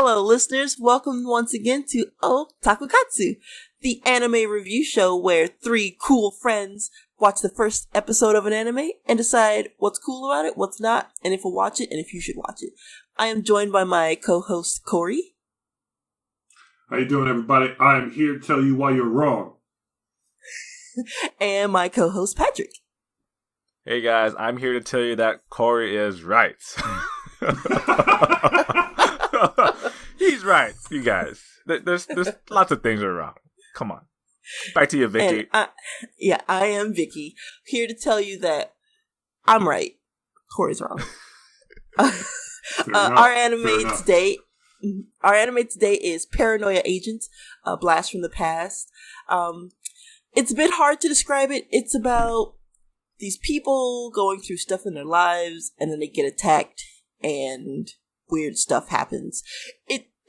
Hello, listeners. Welcome once again to Taku Katsu, the anime review show where three cool friends watch the first episode of an anime and decide what's cool about it, what's not, and if we'll watch it, and if you should watch it. I am joined by my co-host, Cori. How you doing, everybody? I am here to tell you why you're wrong. And my co-host, Patrick. Hey, guys. I'm here to tell you that Cori is right. He's right, you guys. There's lots of things that are wrong. Come on. Back to you, Vicky. I am Vicky. Here to tell you that I'm right. Cori's wrong. Our anime today is Paranoia Agent, a Blast from the Past. It's a bit hard to describe it. It's about these people going through stuff in their lives, and then they get attacked, and weird stuff happens.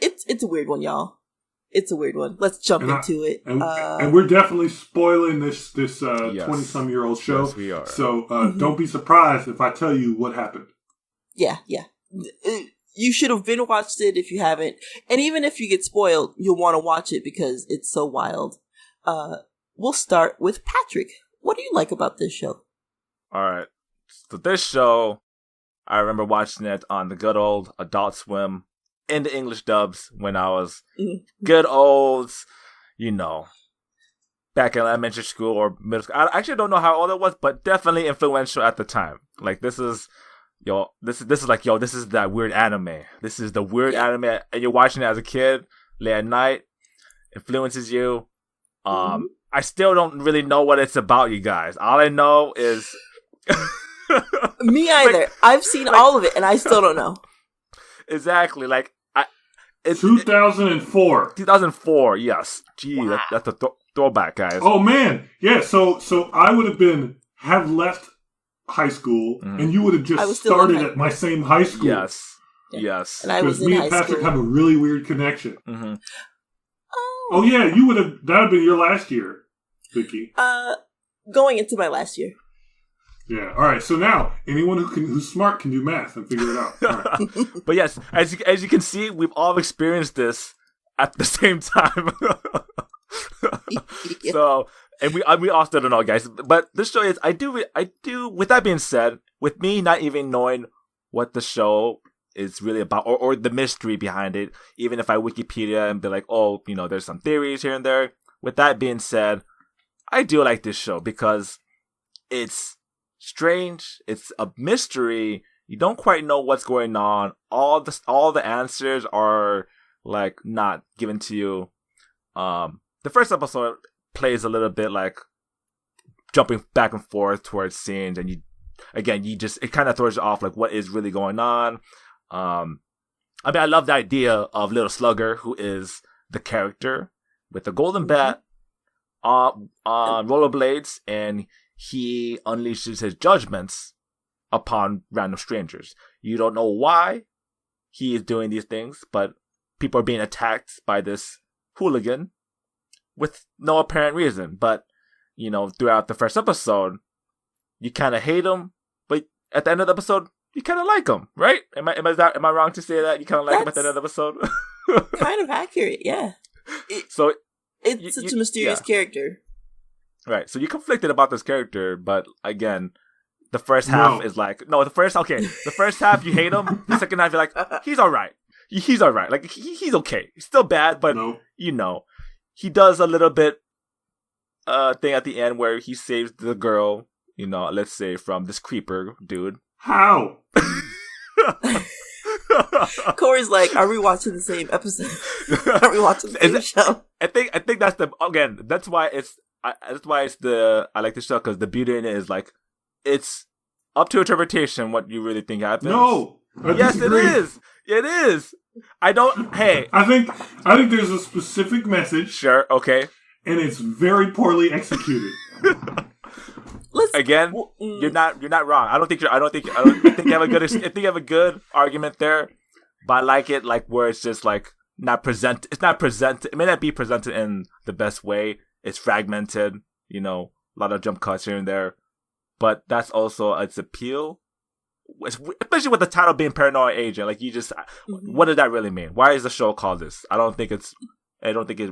It's a weird one, y'all. It's a weird one. Let's jump into it. And we're definitely spoiling this 20-some-year-old show. Yes, we are. So don't be surprised if I tell you what happened. Yeah. You should have been watched it if you haven't. And even if you get spoiled, you'll want to watch it because it's so wild. We'll start with Patrick. What do you like about this show? All right. So this show, I remember watching it on the good old Adult Swim in the English dubs when I was good old, back in elementary school or middle school. I actually don't know how old it was, but definitely influential at the time. Like, this is that weird anime. This is the weird anime, and you're watching it as a kid, late at night, influences you. I still don't really know what it's about, you guys. All I know is... Me either. I've seen all of it, and I still don't know. Exactly. 2004. 2004, yes. Gee, wow. That's a throwback, guys. Oh, man. Yeah, so I would have left high school, and you would have just started at my same high school. Yes. And I was in me high and Patrick school. have a really weird connection. Mm-hmm. Oh, yeah, that would have been your last year, Vicky. Going into my last year. Yeah. All right. So now, anyone who's smart can do math and figure it out. All right. But yes, as you can see, we've all experienced this at the same time. So, and we all still don't know, guys. But this show is, I do. With that being said, with me not even knowing what the show is really about or the mystery behind it, even if I Wikipedia and be like, there's some theories here and there. With that being said, I do like this show because it's strange. It's a mystery. You don't quite know what's going on. All the answers are like not given to you. The first episode plays a little bit like jumping back and forth towards scenes, and it kind of throws you off like what is really going on. I love the idea of little Slugger, who is the character with the golden bat on rollerblades, and he unleashes his judgments upon random strangers. You don't know why he is doing these things, but people are being attacked by this hooligan with no apparent reason. But, throughout the first episode, you kind of hate him, but at the end of the episode, you kind of like him, right? Am I wrong to say that? You kind of like him at the end of the episode? Kind of accurate, yeah. It's such a mysterious character. Right, so you're conflicted about this character, but again, the first half is like, the first half you hate him, the second half you're like, he's alright. He's alright. Like, he's okay. He's still bad, but, he does a little bit thing at the end where he saves the girl, let's say, from this creeper dude. How? Cori's like, are we watching the same episode? Are we watching the same show? I think that's that's why I like the show, because the beauty in it is like, it's up to interpretation what you really think happens. No, yes, it is. It is. I think there's a specific message. Sure. Okay. And it's very poorly executed. You're not wrong. I don't think you have a good. I think you have a good argument there, but I like it like where it's just like not present. It's not presented. It may not be presented in the best way. It's fragmented. A lot of jump cuts here and there, but that's also its appeal. especially with the title being Paranoia Agent, like you just, what does that really mean? Why is the show called this? I don't think it's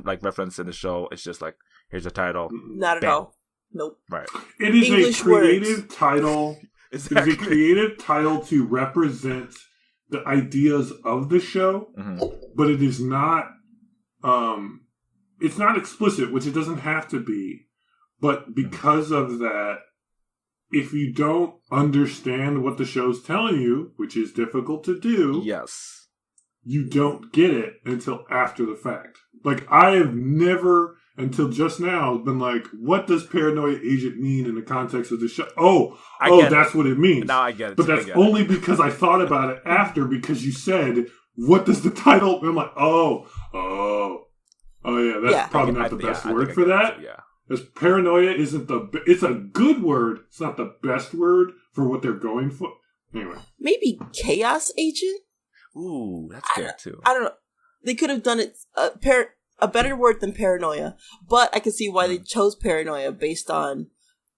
like referenced in the show. It's just like, here's the title. Not at all. Nope. Right. It is English a creative words. title. Exactly. It is a creative title to represent the ideas of the show, but it is not. It's not explicit, which it doesn't have to be. But because of that, if you don't understand what the show's telling you, which is difficult to do, yes, you don't get it until after the fact. Like, I have never, until just now, been like, what does Paranoia Agent mean in the context of the show? That's what it means. Now I get it. But that's only because I thought about it after, because you said, what does the title... I'm like, yeah, that's probably not the best word for that. Yeah. Because paranoia isn't it's a good word. It's not the best word for what they're going for. Anyway. Maybe Chaos Agent? Ooh, that's good too. I don't know. They could have done it a better word than paranoia, but I can see why they chose paranoia based on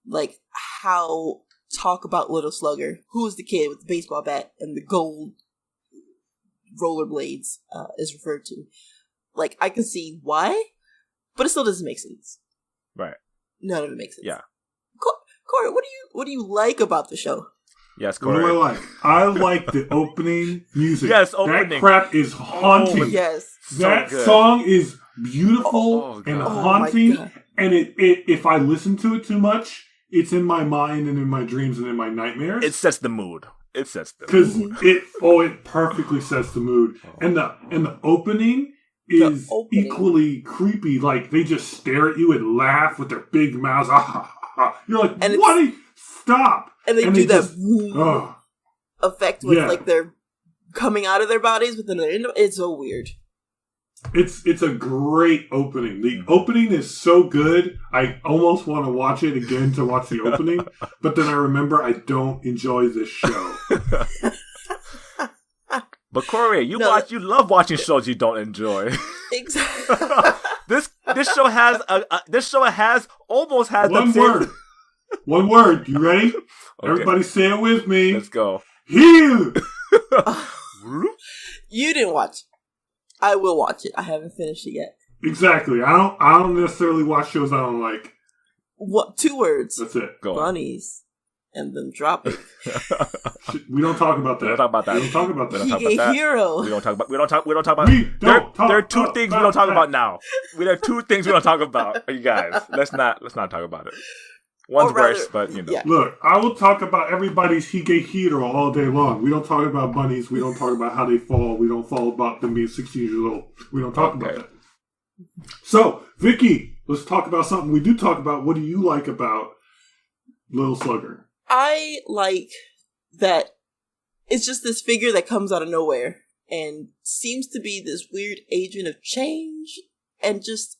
like how talk about Little Slugger, who is the kid with the baseball bat and the gold rollerblades, is referred to. Like, I can see why, but it still doesn't make sense. Right. None of it makes sense. Yeah. Corey, what do you like about the show? Yes, Corey. What do I like? I like the opening music. Yes, opening. That crap is haunting. Oh, yes. That song is beautiful and haunting. And it if I listen to it too much, it's in my mind and in my dreams and in my nightmares. It sets the mood. Because it perfectly sets the mood. And the opening is equally creepy. Like, they just stare at you and laugh with their big mouths. You're like, what? Stop! And they do that effect with like they're coming out of their bodies, but then it's so weird. It's a great opening. The opening is so good, I almost want to watch it again to watch the opening, but then I remember I don't enjoy this show. But Corey, you love watching shows you don't enjoy. Exactly. this show has almost had one word. One word. You ready? Okay. Everybody say it with me. Let's go. Heal. You didn't watch. I will watch it. I haven't finished it yet. Exactly. I don't necessarily watch shows I don't like. What? 2 words. That's it. Go Bunnies. And then drop it. We don't talk about that. We don't talk about that. We don't talk about that. Hero. We don't talk about. There are 2 things we don't talk about now. There are 2 things we don't talk about. You guys, let's not talk about it. One's worse, but you know. Yeah. Look, I will talk about everybody's hero all day long. We don't talk about bunnies. We don't talk about how they fall. We don't fall about them being 16 years old. We don't talk about that. So, Vicky, let's talk about something we do talk about. What do you like about Little Slugger? I like that it's just this figure that comes out of nowhere and seems to be this weird agent of change, and just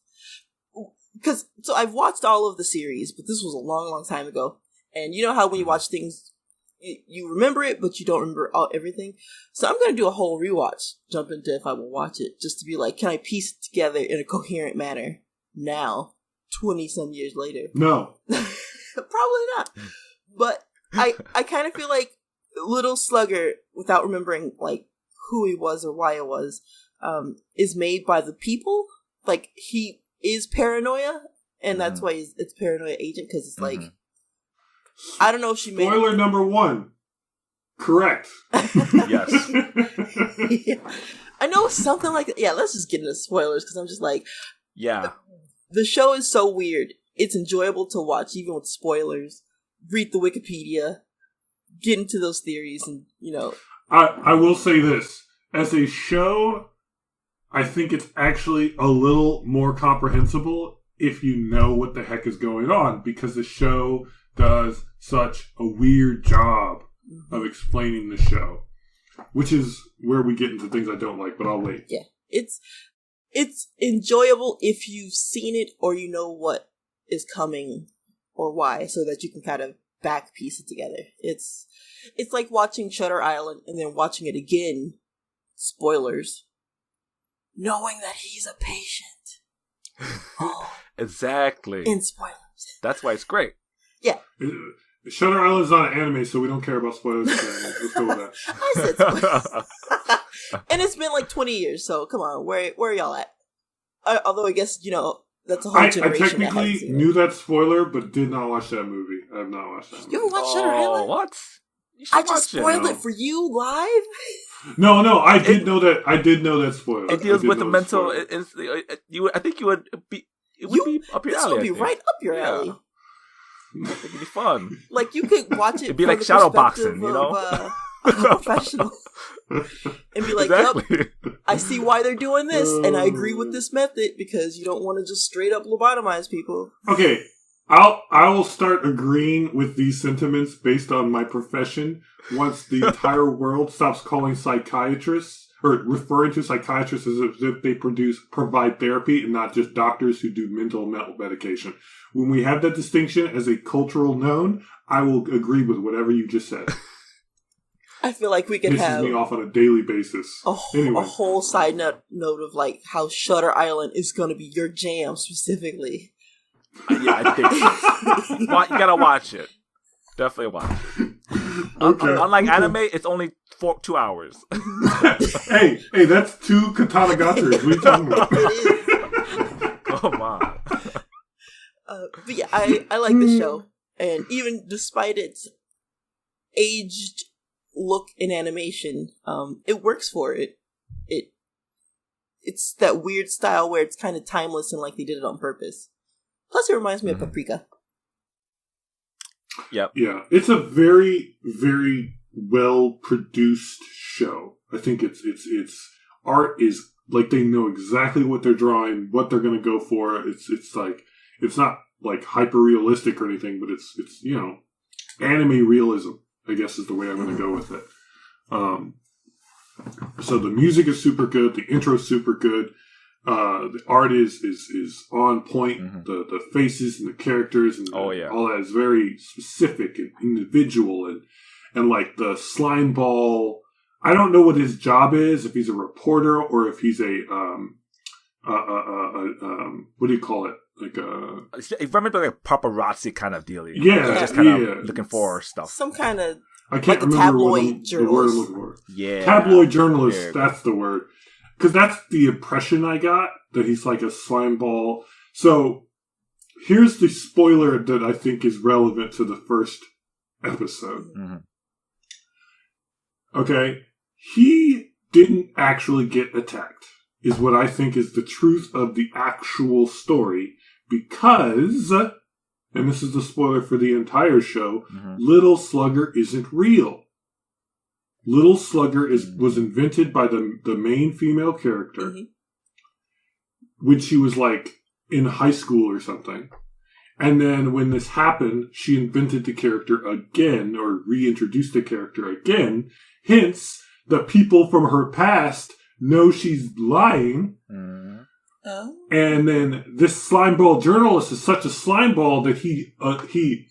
so I've watched all of the series, but this was a long, long time ago. And you know how when you watch things, you remember it, but you don't remember everything. So I'm going to do a whole rewatch, jump into if I will watch it, just to be like, can I piece it together in a coherent manner now, 20-some years later? No. Probably not. But I kind of feel like Little Slugger, without remembering like who he was or why it was, is made by the people. Like, he is paranoia, and that's why it's Paranoia Agent, because it's like, I don't know if she made... Spoiler number 1. Correct. Yes. Yeah. I know something like that. Yeah, let's just get into spoilers, because I'm just like... Yeah. The show is so weird. It's enjoyable to watch, even with spoilers. Read the Wikipedia. Get into those theories, and, you know... I will say this. As a show, I think it's actually a little more comprehensible if you know what the heck is going on, because the show does such a weird job of explaining the show, which is where we get into things I don't like, but I'll wait. Yeah, it's enjoyable if you've seen it or you know what is coming or why, so that you can kind of back piece it together. It's like watching Shutter Island and then watching it again, spoilers, knowing that he's a patient. Exactly. In spoilers. That's why it's great. Yeah. Shutter Island's not an anime, so we don't care about spoilers. Let's go with that. I said spoilers. And it's been like 20 years, so come on, where are y'all at? Although I guess, that's a whole generation. I technically knew that spoiler, but did not watch that movie. I have not watched that movie. You haven't watched Shutter Island? What? I just spoiled it for you live? No, I did know that. I did know that spoiler. It deals with the mental. I think you would be. It would be up your alley. This would be right up your alley. I think it'd be fun. Like, you could watch it. It'd be like shadow boxing, a professional. And be like, exactly. Yep, I see why they're doing this, and I agree with this method, because you don't want to just straight up lobotomize people. Okay, I will start agreeing with these sentiments based on my profession once the entire world stops calling psychiatrists or referring to psychiatrists as if they provide therapy and not just doctors who do mental medication. When we have that distinction as a cultural known, I will agree with whatever you just said. I feel like we could have me off on a daily basis. A whole side note of like how Shutter Island is going to be your jam specifically. Yeah, I think so. You gotta watch it. Definitely watch it. Okay. Unlike anime, it's only 2 hours. hey, that's 2 katana gatters. What are you talking about? It is. Come on. But yeah, I like the show, and even despite its aged look in animation, it works for it. It's that weird style where it's kind of timeless and like they did it on purpose. Plus, it reminds me of Paprika. Yep. Yeah, it's a very, very well produced show. I think it's art is like they know exactly what they're drawing, what they're going to go for. It's like it's not like hyper realistic or anything, but it's anime realism, I guess, is the way I'm going to go with it. So the music is super good. The intro is super good. The art is on point. Mm-hmm. The faces and the characters and all that is very specific and individual. And like the slime ball, I don't know what his job is, if he's a reporter or if he's a what do you call it? Like it remember like a paparazzi kind of deal. Yeah, just kind of looking for stuff. Some kind of I can't remember tabloid the word I'm looking for. Yeah, tabloid journalist. That's the word. Because that's the impression I got, that he's like a slime ball. So here's the spoiler that I think is relevant to the first episode. Mm-hmm. Okay, he didn't actually get attacked, is what I think is the truth of the actual story, because, and this is the spoiler for the entire show, Little Slugger isn't real. Little Slugger was invented by the main female character when she was like in high school or something. And then when this happened, she invented the character again, or reintroduced the character again. Hence, the people from her past know she's lying. Oh. And then this slimeball journalist is such a slimeball that he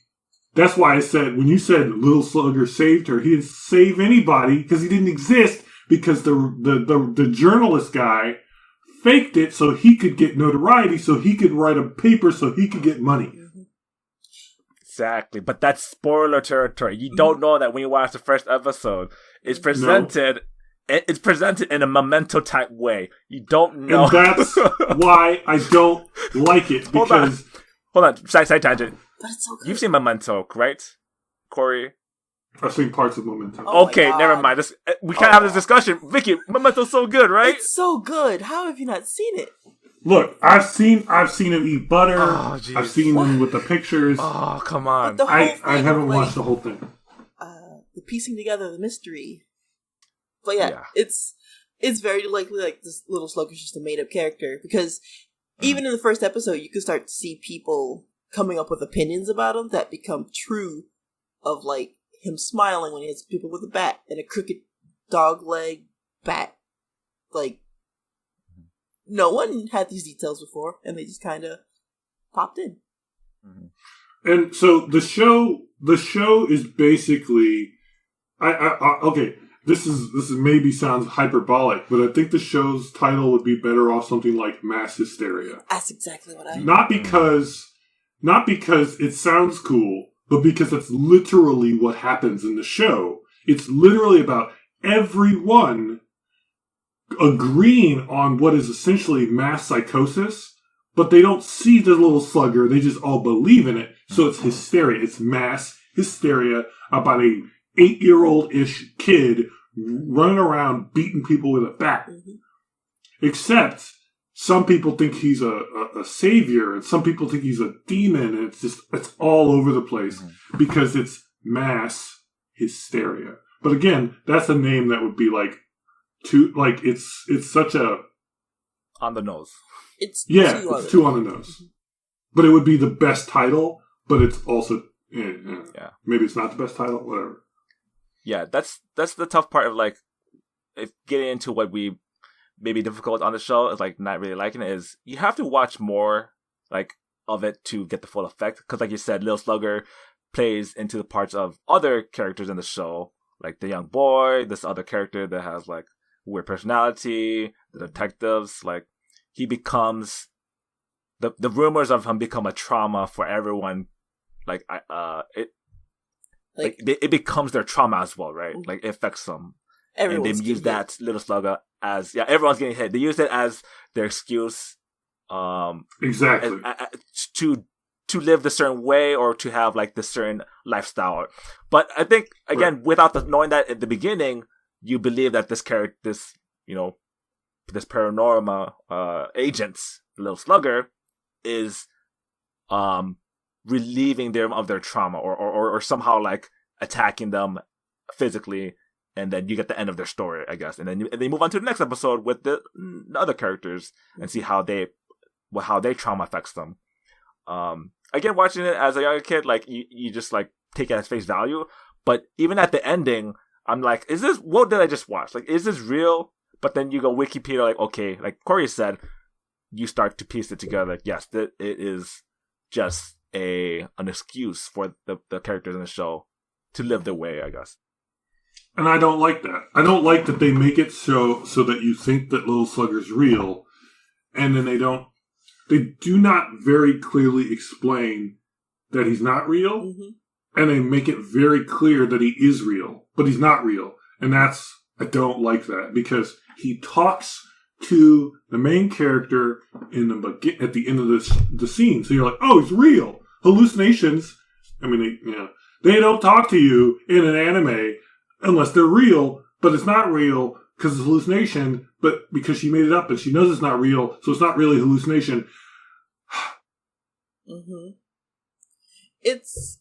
that's why I said, when you said Little Slugger saved her, he didn't save anybody because he didn't exist, because the journalist guy faked it so he could get notoriety, so he could write a paper, so he could get money. Exactly. But that's spoiler territory. You don't know that when you watch the first episode. It's presented It's presented in a Memento type way. You don't know. And that's why I don't like it. Because Hold on. Side tangent. But it's so good. You've seen Memento, right, Cori? I've seen parts of Memento. Okay, never mind. We can't have this discussion. Vicky, Memento's so good, right? It's so good. How have you not seen it? Look, I've seen him eat butter. Oh, I've seen him with the pictures. Oh, come on. I haven't watched the whole thing. The piecing together the mystery. But yeah, it's very likely like this Little Slugger's just a made up character, because even in the first episode, you can start to see people coming up with opinions about him that become true, of like him smiling when he hits people with a bat and a crooked dog leg bat. Like, no one had these details before, and they just kind of popped in. And so the show is basically, okay. This is maybe sounds hyperbolic, but I think the show's title would be better off something like Mass Hysteria. That's exactly what I. Not because it sounds cool, but because that's literally what happens in the show. It's literally about everyone agreeing on what is essentially mass psychosis, but they don't see the little slugger. They just all believe in it. So it's hysteria. It's mass hysteria about a 8-year-old-ish kid running around beating people with a bat. Except some people think he's a savior, and some people think he's a demon, and it's all over the place because it's mass hysteria. But again, that's a name that would be like it's such a on the nose. It's too on the nose. But it would be the best title, but it's also maybe it's not the best title, whatever. Yeah, that's the tough part of like if getting into what we maybe difficult on the show is like not really liking it is you have to watch more like of it to get the full effect, because like you said, Lil Slugger plays into the parts of other characters in the show, like the young boy, this other character that has like weird personality, the detectives. Like he becomes the rumors of him become a trauma for everyone. Like it becomes their trauma as well, right? Like it affects them. And they use that Little Slugger as everyone's getting hit. They use it as their excuse, exactly, to live the certain way or to have like this certain lifestyle. But I think again, without knowing that at the beginning, you believe that this character, this paranormal agent, Little Slugger, is relieving them of their trauma or somehow like attacking them physically. And then you get the end of their story, I guess. And then they move on to the next episode with the other characters and see how their trauma affects them. Again, watching it as a younger kid, like you just like take it as face value. But even at the ending, I'm like, what did I just watch? Like, is this real? But then you go Wikipedia, like, okay, like Cori said, you start to piece it together. Like, yes, it is just an excuse for the characters in the show to live their way, I guess. And I don't like that. I don't like that they make it so that you think that Little Slugger's real, and then they do not very clearly explain that he's not real, and they make it very clear that he is real, but he's not real. And I don't like that, because he talks to the main character at the end of the scene. So you're like, oh, he's real. Hallucinations. I mean, they don't talk to you in an anime unless they're real, but it's not real because it's hallucination, but because she made it up and she knows it's not real, so it's not really hallucination. It's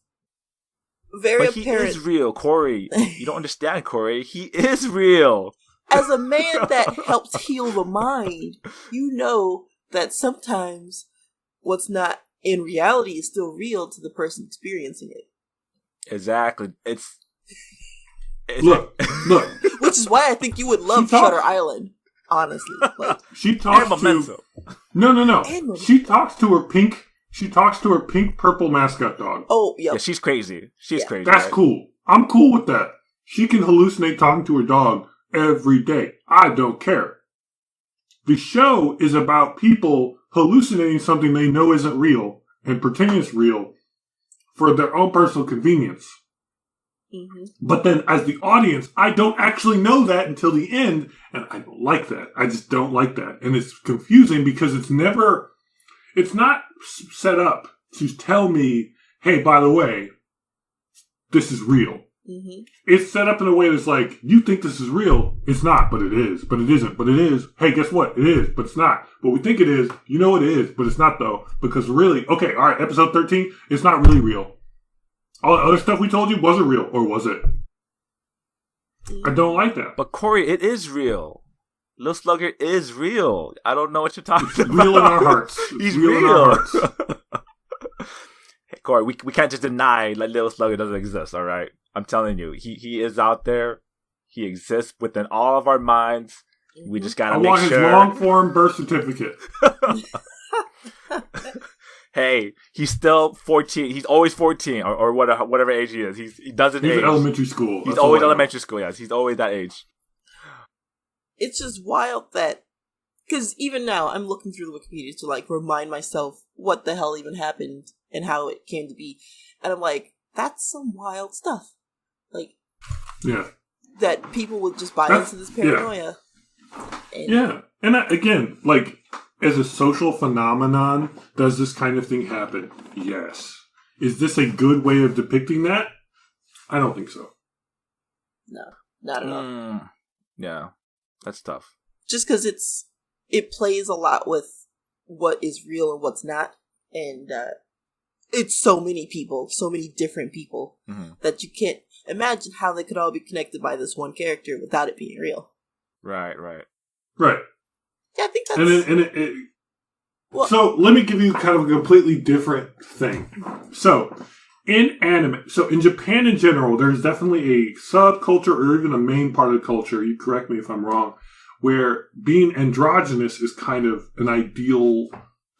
very but apparent. He is real, Cori. You don't understand, Cori. He is real. As a man that helps heal the mind, you know that sometimes what's not in reality is still real to the person experiencing it. Exactly. Look. Which is why I think you would love Shutter Island, honestly. Like, she talks to... No. She talks to her pink purple mascot dog. Oh, yeah. Yeah, she's crazy. She's crazy. That's cool. I'm cool with that. She can hallucinate talking to her dog every day. I don't care. The show is about people hallucinating something they know isn't real and pretending it's real for their own personal convenience. But then as the audience, I don't actually know that until the end, and I don't like that. I just don't like that. And it's confusing because it's not set up to tell me, hey, by the way, this is real. It's set up in a way that's like, you think this is real. It's not, but it is. But it isn't, but it is. Hey, guess what? It is, but it's not. But we think it is. You know it is, but it's not though. Because really, okay, all right, episode 13, it's not really real. All the other stuff we told you wasn't real, or was it? I don't like that. But Cori, it is real. Lil Slugger is real. I don't know what you're talking about. Real in our hearts. He's real. In our hearts. Hey, Cori, we can't just deny that Lil Slugger doesn't exist, all right? I'm telling you, he is out there. He exists within all of our minds. We just gotta make sure. I want his long-form birth certificate. Hey, he's still 14. He's always 14 or whatever age he is. He doesn't age. He's in elementary school. He's always elementary school, yes. He's always that age. It's just wild that... Because even now, I'm looking through the Wikipedia to, like, remind myself what the hell even happened and how it came to be. And I'm like, that's some wild stuff. Like, yeah, that people would just buy into this paranoia. Yeah. And again, like, as a social phenomenon, does this kind of thing happen? Yes. Is this a good way of depicting that? I don't think so. No, not at all. Yeah, that's tough. Just because it plays a lot with what is real and what's not, and it's so many people, so many different people, that you can't imagine how they could all be connected by this one character without it being real. Right. Yeah, I think that's... Well, so let me give you kind of a completely different thing. So, in anime, so in Japan in general, there's definitely a subculture or even a main part of the culture, you correct me if I'm wrong, where being androgynous is kind of an ideal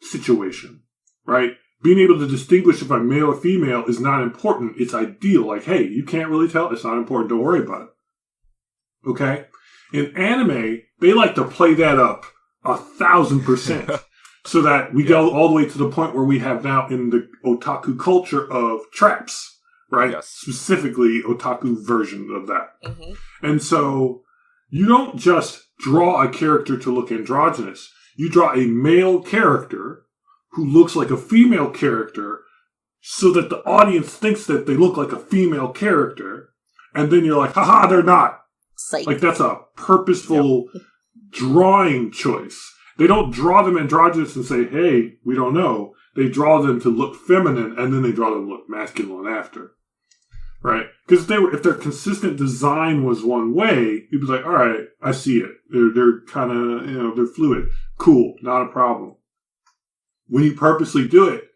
situation, right? Being able to distinguish if I'm male or female is not important. It's ideal. Like, hey, you can't really tell. It's not important. Don't worry about it. Okay? In anime, they like to play that up 1,000%. So that we go all the way to the point where we have now in the otaku culture of traps, right? Yes. Specifically, otaku version of that. And so you don't just draw a character to look androgynous. You draw a male character who looks like a female character so that the audience thinks that they look like a female character. And then you're like, haha, they're not. Psych. Like, that's a purposeful drawing choice. They don't draw them androgynous and say, hey, we don't know. They draw them to look feminine, and then they draw them to look masculine after. Right? Because if their consistent design was one way, you'd be like, all right, I see it. They're kind of, they're fluid. Cool, not a problem. When you purposely do it,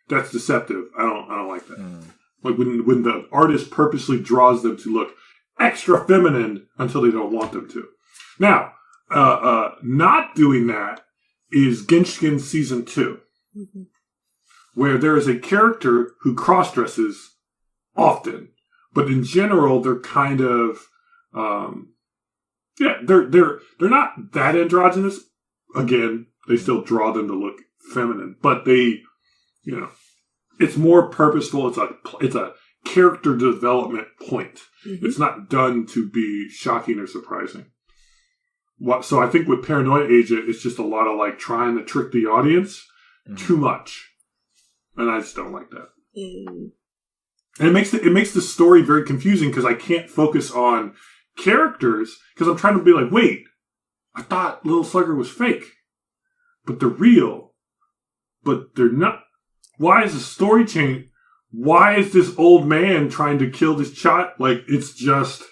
that's deceptive. I don't like that. Like when the artist purposely draws them to look extra feminine until they don't want them to. Now, not doing that is Genshin Season 2, where there is a character who cross-dresses often, but in general, they're kind of, they're not that androgynous. Again, they still draw them to look feminine, but they, it's more purposeful. It's a character development point. It's not done to be shocking or surprising. So I think with Paranoia Agent, it's just a lot of like trying to trick the audience too much, and I just don't like that. And it makes the story very confusing because I can't focus on characters because I'm trying to be like, wait, I thought Little Slugger was fake, but they're real, but they're not. Why is the story change? Why is this old man trying to kill this child? Like, it's just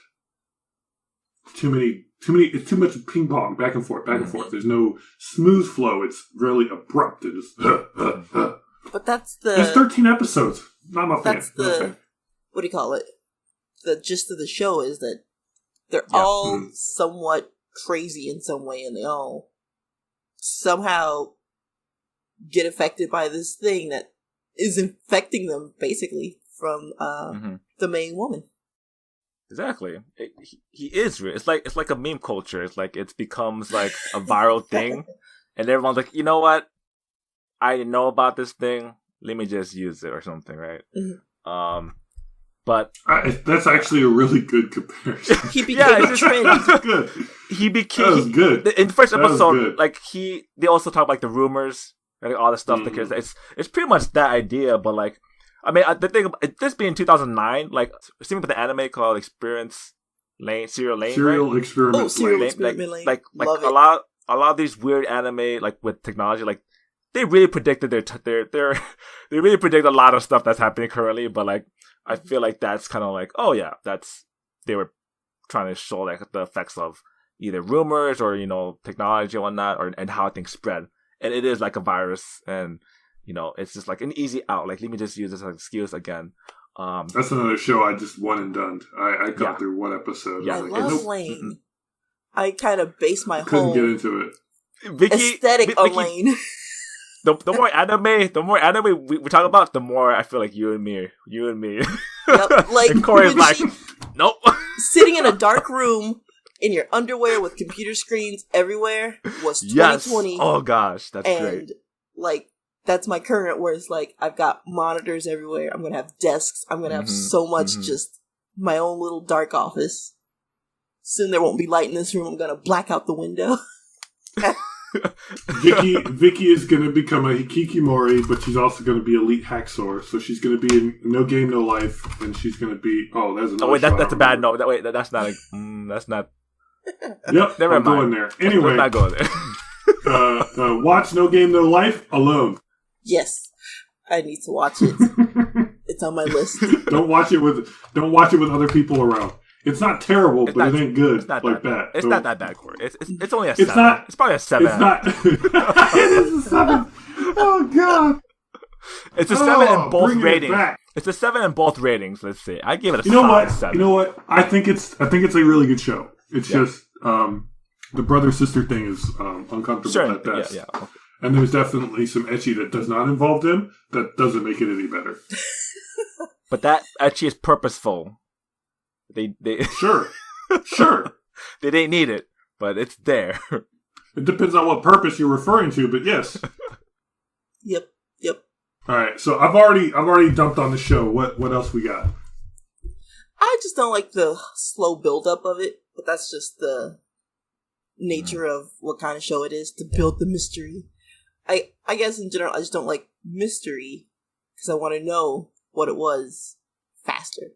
too many. It's too much ping pong, back and forth. There's no smooth flow. It's really abrupt. It is. But that's There's 13 episodes. Not my fan. That's what do you call it? The gist of the show is that they're all somewhat crazy in some way, and they all somehow get affected by this thing that is infecting them, basically, from the main woman. Exactly. He is real. It's like a meme culture. It's like it becomes like a viral thing, and everyone's like, you know what? I didn't know about this thing. Let me just use it or something, right? But that's actually a really good comparison. He became a trend. That's good. That was good. In the first episode, like they also talk like the rumors, like all the stuff. Because it's pretty much that idea, but like. I mean, the thing, this being 2009, like, seeing with the anime called Experience Lane, Serial Lane, Serial Experiment Lane. Like a lot of these weird anime, like, with technology, like, they really predicted they really predict a lot of stuff that's happening currently, but, like, I feel like that's kind of like, oh, yeah, they were trying to show, like, the effects of either rumors or, technology and whatnot, and how things spread. And it is like a virus, and... it's just like an easy out. Like, let me just use this as an excuse again. That's another show I just one and done. I got through one episode. Yeah, I love Lane. I kind of base my couldn't whole get into it. Vicky, aesthetic on Lane. The more anime we talk about, the more I feel like you and me. Yep, like and Cori's like, nope. Sitting in a dark room in your underwear with computer screens everywhere was 2020. Yes. Oh gosh, that's and great. Like, that's my current, where it's like, I've got monitors everywhere. I'm going to have desks. I'm going to have so much just my own little dark office. Soon there won't be light in this room. I'm going to black out the window. Vicky is going to become a Hikikomori, but she's also going to be Elite Hacksaw. So she's going to be in No Game, No Life, and she's going to be... Oh, there's another that's a bad note. That's not... that's not... Yep, never I'm mind. going there. Anyway, let's not go there. watch No Game, No Life alone. Yes, I need to watch it. It's on my list. Don't watch it with other people around. It's not terrible, but it ain't good not like that. It's not that bad, Corey. It's only a It's 7. not. It's probably a 7. It's not. It is a 7. Oh god. It's a 7 in both ratings. ratings. It's a 7 in both ratings. Let's see. I give it a You know solid what? 7. You know what? I think it's a really good show. It's just the brother sister thing is uncomfortable at best. Yeah. Okay. And there's definitely some ecchi that does not involve them that doesn't make it any better. But that ecchi is purposeful. They Sure. they didn't need it, but it's there. It depends on what purpose you're referring to, but yes. Yep. All right, so I've already dumped on the show. What else we got? I just don't like the slow build-up of it, but that's just the nature of what kind of show it is, to build the mystery. I guess in general, I just don't like mystery, because I want to know what it was faster.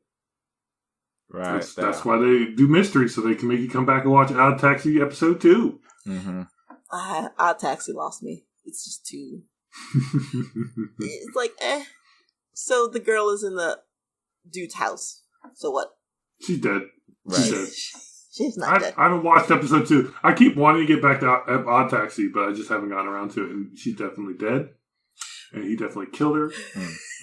Right. That's why they do mystery, so they can make you come back and watch Odd Taxi episode 2. Mm-hmm. Odd Taxi lost me. It's just too... It's like, So the girl is in the dude's house. So what? She's dead. Right. She's dead. She's not dead. I haven't watched episode 2. I keep wanting to get back to Odd Taxi, but I just haven't gotten around to it. And she's definitely dead. And he definitely killed her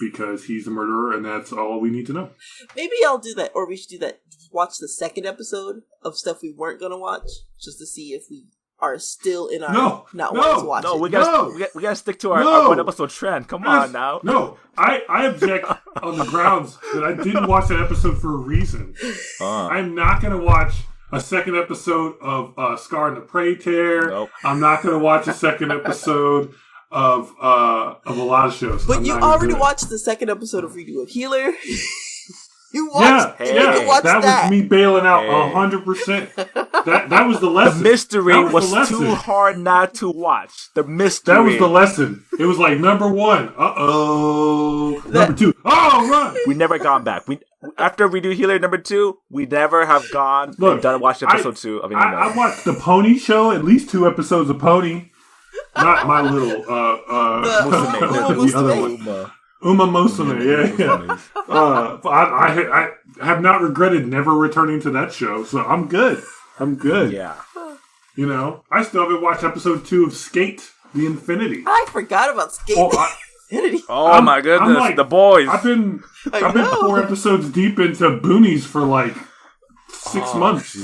because he's a murderer, and that's all we need to know. Maybe I'll do that, or we should do that. Watch the second episode of stuff we weren't going to watch, just to see if we are still in our wanting to watch it. We gotta stick to our one episode trend. Come on now. No, I object on the grounds that I didn't watch that episode for a reason. I'm not going to watch a second episode of Scar and the Prey Tear. Nope. I'm not going to watch a second episode of a lot of shows. But you already watched the second episode of Redo of Healer. You watched. That was me bailing out 100%. That was the lesson. The mystery was too hard not to watch. The mystery. That was the lesson. It was like number 1. Number 2. Oh, run. We never gone back. After Redo Healer number 2, we never have gone and done watched episode 2 of anything else. I watched the Pony Show. At least 2 episodes of Pony. Not my little the other one. Uma Musume, yeah. I have not regretted never returning to that show, so I'm good. Yeah. You know, I still haven't watched episode 2 of Skate the Infinity. I forgot about Skate Infinity. Oh my goodness, the boys. I've been 4 episodes deep into Boonies for like 6 months.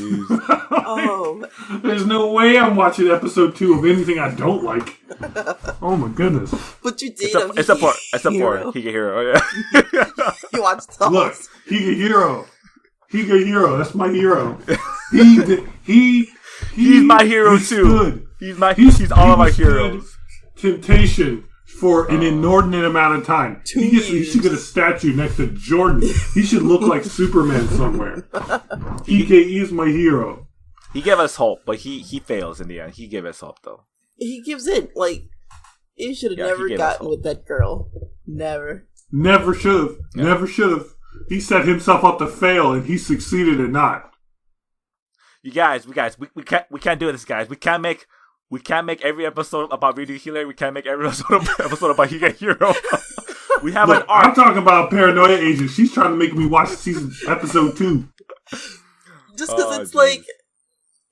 There's no way I'm watching episode 2 of anything I don't like. Oh my goodness. But you did. Except for Higurashi. Yeah. You watched those. Look, Higurashi, that's my hero. He's my hero too. He's all of my heroes. Temptation for an inordinate amount of time. He should get a statue next to Jordan. He should look like Superman somewhere. He is my hero. He gave us hope, but he fails in the end. He gave us hope though. He gives in. Like, you should have never gotten with that girl. Never. Never should have. Yeah. Never should have. He set himself up to fail, and he succeeded in not. We can't do this, guys. We can't make every episode about Redo Healer. We can't make every episode about Hero. We have an arc. I'm talking about Paranoia Agent. She's trying to make me watch episode 2. Just because it's like,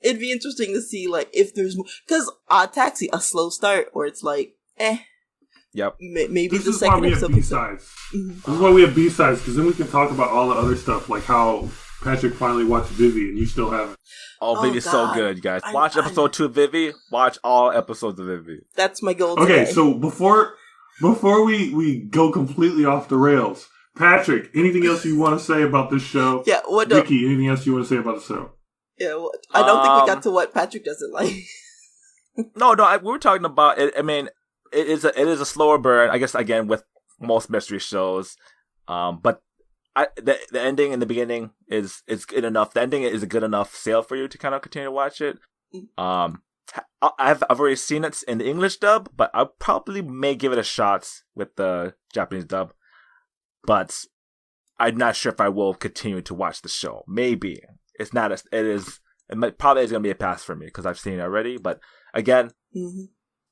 it'd be interesting to see like if there's more. Because Odd Taxi, a slow start, or it's like, Yep. Maybe this the is second why we episode. Have B-sides. This is why we have B-sides, because then we can talk about all the other stuff, like how Patrick finally watched Vivi, and you still haven't. Oh, Vivi's so good, you guys. Watch episode 2 of Vivi. Watch all episodes of Vivi. That's my goal today. Okay, so before we go completely off the rails, Patrick, anything else you want to say about this show? Yeah, what? Vicky, anything else you want to say about the show? Yeah, I don't think we got to what Patrick doesn't like. No, we were talking about it. I mean, it is a slower burn, I guess, again, with most mystery shows. But the ending in the beginning is good enough. The ending is a good enough sale for you to kind of continue to watch it. I've already seen it in the English dub, but I probably may give it a shot with the Japanese dub. But I'm not sure if I will continue to watch the show. Maybe it's not. Probably is going to be a pass for me because I've seen it already. But again,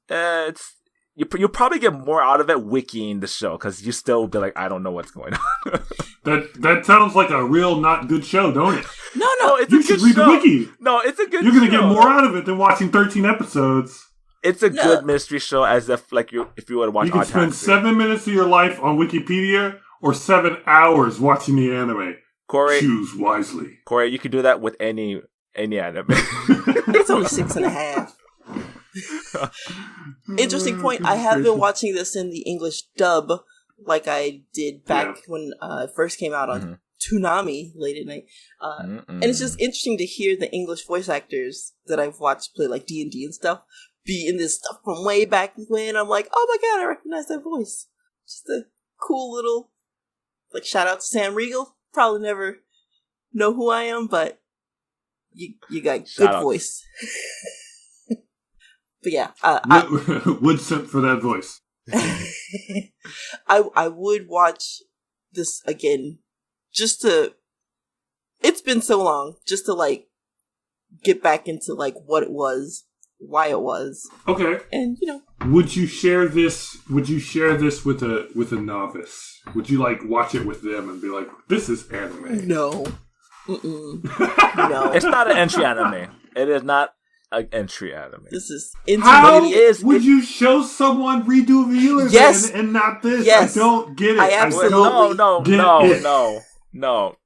it's. You'll probably get more out of it wikiing the show because you still be like, I don't know what's going on. That sounds like a real not good show, don't it? No, it's you a should good read show. the wiki. No, it's a good. You're gonna show. get more out of it than watching 13 episodes. It's a good mystery show, as if if you would watch. You can spend 7 minutes of your life on Wikipedia or 7 hours watching the anime. Cori, choose wisely. Cori, you can do that with any anime. It's only 6.5. Interesting point. I have been watching this in the English dub, like I did back when it first came out on Toonami late at night. And it's just interesting to hear the English voice actors that I've watched play like D&D and stuff be in this stuff from way back when. I'm like, oh my god, I recognize that voice. Just a cool little, like, shout out to Sam Riegel. Probably never know who I am, but you got shout good out. Voice. But yeah, would sent for that voice. I would watch this again just to. It's been so long, just to like get back into like what it was, why it was. Okay. And would you share this? Would you share this with a novice? Would you like watch it with them and be like, "This is anime"? No. No. It's not an entry anime. It is not an entry anime. This is intermediate. How would you show someone Redo the Healer and not this? Yes. I don't get it. I absolutely No.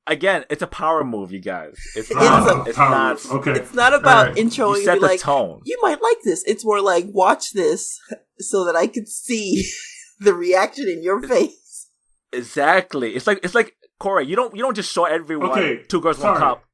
Again, it's a power move, you guys. It's not. Okay. It's not about introing. You set the like, tone. You might like this. It's more like, watch this so that I could see the reaction in your face. Exactly. It's like Cori. You don't just show everyone Two Girls One Cup.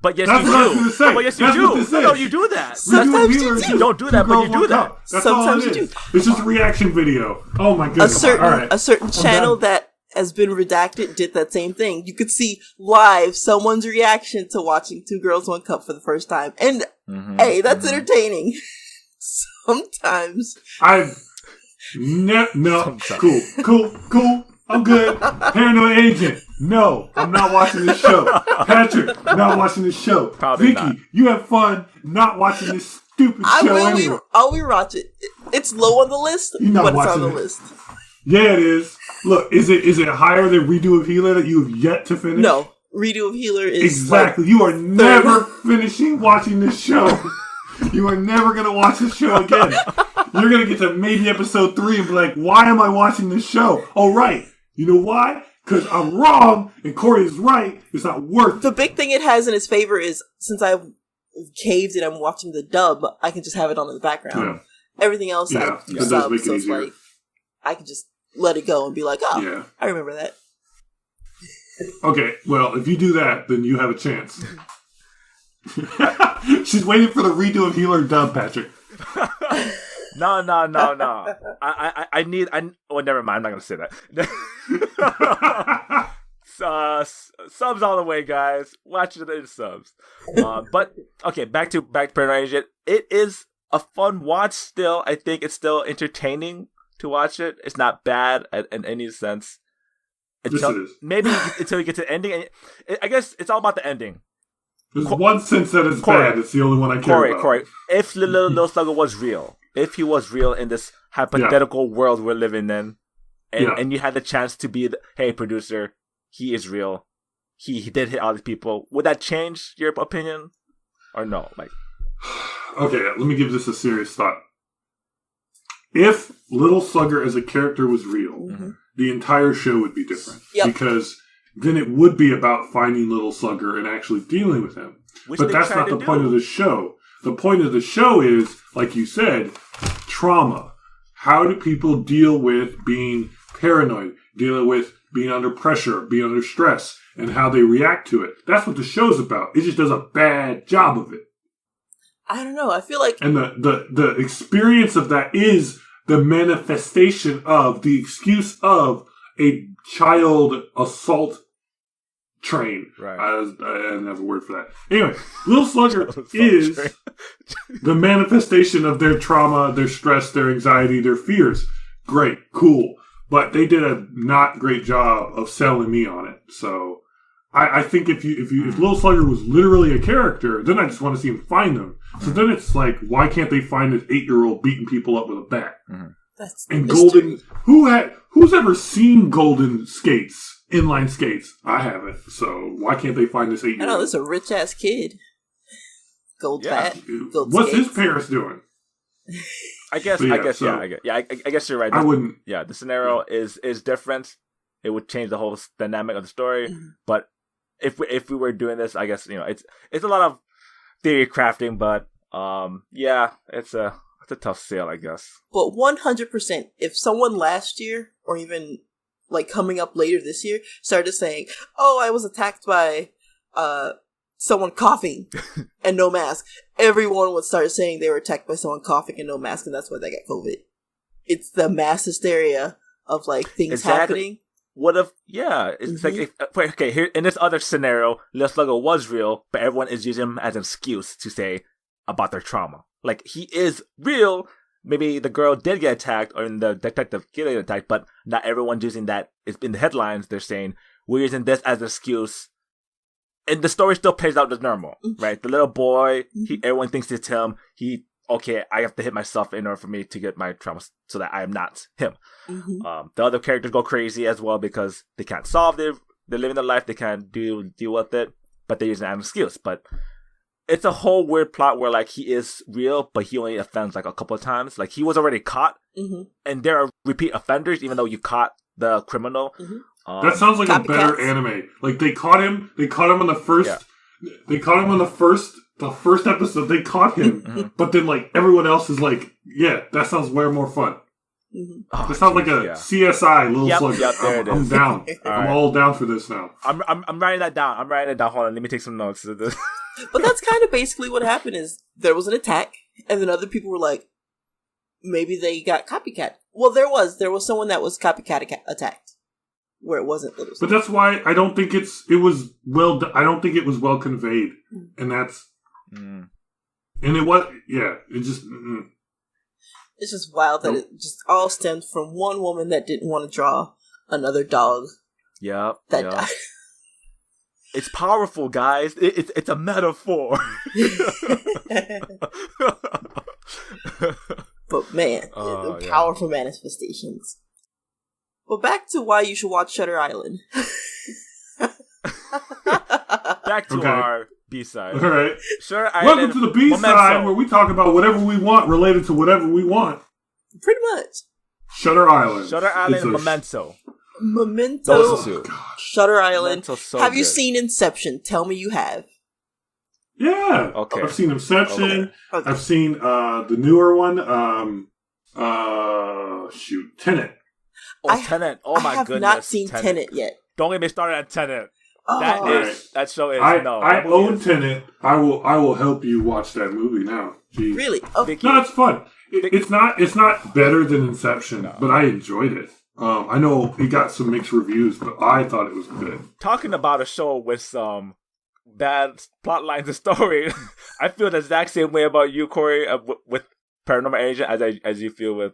But yes, that's you do. But yes, you do. No, you do that. Sometimes you do. You don't do that, but you do that. Sometimes you do. It's just a reaction video. Oh my goodness. A certain channel that has been redacted did that same thing. You could see live someone's reaction to watching Two Girls One Cup for the first time, and hey, that's entertaining. Sometimes Cool. I'm good. Paranoia Agent. No, I'm not watching this show. Patrick, not watching this show. Probably Vicky, not. You have fun not watching this stupid show anyway. I'll rewatch it. It's low on the list, but it's on the list. Yeah, it is. Look, is it higher than Redo of Healer that you have yet to finish? No, Redo of Healer is exactly. You are never finishing watching this show. You are never gonna watch this show again. You're gonna get to maybe episode 3 and be like, "Why am I watching this show?" Oh, right. You know why? Because I'm wrong and Cori is right. It's not worth it. The big thing it has in its favor is, since I've caved and I'm watching the dub, I can just have it on in the background. Yeah. Everything else, I sub, so it's like, I can just let it go and be like, oh, I remember that. Okay, well, if you do that, then you have a chance. She's waiting for the Redo of Healer dub, Patrick. No. I need. Never mind. I'm not gonna say that. Subs all the way, guys. Watch it in subs. But okay, back to Paranoia Agent. It is a fun watch. Still, I think it's still entertaining to watch it. It's not bad in any sense. Maybe until you get to the ending. I guess it's all about the ending. There's one sense that is bad. It's the only one I care about. Cori, if little slugger was real. If he was real in this hypothetical world we're living in, and you had the chance to be hey, producer, he is real. He did hit all these people. Would that change your opinion? Or no? Okay, let me give this a serious thought. If Little Slugger as a character was real, the entire show would be different. Yep. Because then it would be about finding Little Slugger and actually dealing with him. But that's not the point of the show. The point of the show is, like you said, trauma. How do people deal with being paranoid, dealing with being under pressure, being under stress, and how they react to it? That's what the show's about. It just does a bad job of it. I don't know. I feel like... And the experience of that is the manifestation of, the excuse of a child assault train. Right. I didn't have a word for that. Anyway, Little Slugger is the manifestation of their trauma, their stress, their anxiety, their fears. Great, cool. But they did a not great job of selling me on it. So I think if Little Slugger was literally a character, then I just want to see him find them. So then it's like, why can't they find this 8-year-old beating people up with a bat? Mm-hmm. That's and Golden, who's ever seen Golden skates, inline skates? I haven't. So why can't they find this 8-year-old? I know, this is a rich ass kid. Gold bat. Gold What's skates. his parents doing? I guess you're right. I wouldn't. Yeah, the scenario is different. It would change the whole dynamic of the story. Mm-hmm. But if we were doing this, I guess it's a lot of theory crafting. But it's a tough sale, I guess. But 100%, if someone last year or even like coming up later this year started saying, "Oh, I was attacked by someone coughing and no mask," everyone would start saying they were attacked by someone coughing and no mask, and that's why they got COVID. It's the mass hysteria of like things happening. What if? Yeah, it's like here in this other scenario, Little Slugger was real, but everyone is using him as an excuse to say about their trauma. Like, he is real. Maybe the girl did get attacked, or the detective getting attacked, but not everyone's using that. It's in the headlines. They're saying we're using this as an excuse. And the story still plays out as normal, right? The little boy, everyone thinks it's him. I have to hit myself in order for me to get my trauma so that I am not him. Mm-hmm. The other characters go crazy as well because they can't solve it. They're living their life. They can't deal with it, but they're using an excuse. But it's a whole weird plot where, like, he is real, but he only offends, like, a couple of times. Like, he was already caught, and there are repeat offenders, even though you caught the criminal. Mm-hmm. That sounds like a better anime. Like, they caught him on the first. Yeah. They caught him on the first episode. They caught him, but then like everyone else is like, yeah, that sounds way more fun. Mm-hmm. It sounds like a CSI Little Slugger. Yep, there it is. I'm down. I'm all down for this now. I'm writing that down. Hold on, let me take some notes. But that's kind of basically what happened. Is there was an attack, and then other people were like, maybe they got copycat. Well, there was someone that was copycat attacked, where it wasn't Little Slugger. But that's why I don't think it was well conveyed, and that's. And it was, it just. It's just wild that it just all stemmed from one woman that didn't want to draw another dog. Yeah. That died. It's powerful, guys. It's a metaphor. But man, powerful manifestations. But back to why you should watch Shutter Island. Back to our B-side. All right. Shutter Island. Welcome to the B-side, where we talk about whatever we want related to whatever we want. Pretty much. Shutter Island. Memento. Memento. Shutter Island. So have you seen Inception? Tell me you have. Yeah. Okay. I've seen Inception. Okay. I've seen the newer one. Tenet. Tenet. Oh my goodness. I have not seen Tenet yet. Don't get me started on Tenet. Oh. That show is I own Tenet. I will help you watch that movie now. Jeez. Really? Okay. No, it's fun. It's not better than Inception, but I enjoyed it. I know it got some mixed reviews, but I thought it was good. Talking about a show with some bad plot lines and story, I feel the exact same way about you, Cori, with Paranormal Agent as you feel with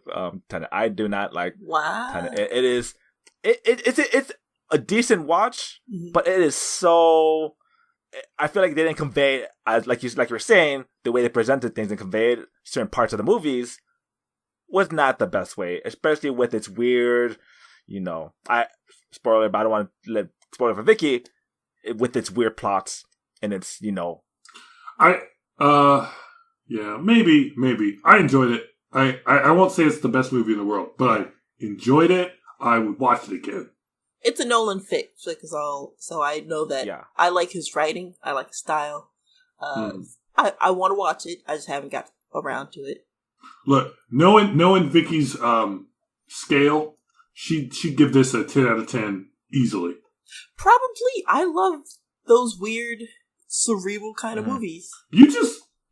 Tenet. I do not like Tenet. It's a decent watch, but it is so. I feel like they didn't convey as like you were saying, the way they presented things and conveyed certain parts of the movies was not the best way, especially with its weird, spoiler, but I don't want to let spoiler for Vicky, with its weird plots and its, maybe. I enjoyed it. I won't say it's the best movie in the world, but I enjoyed it. I would watch it again. It's a Nolan flick so I know that I like his writing. I like his style. I want to watch it. I just haven't got around to it. Look, knowing Vicky's scale, she'd give this a 10 out of 10 easily. Probably. I love those weird, cerebral kind of movies. You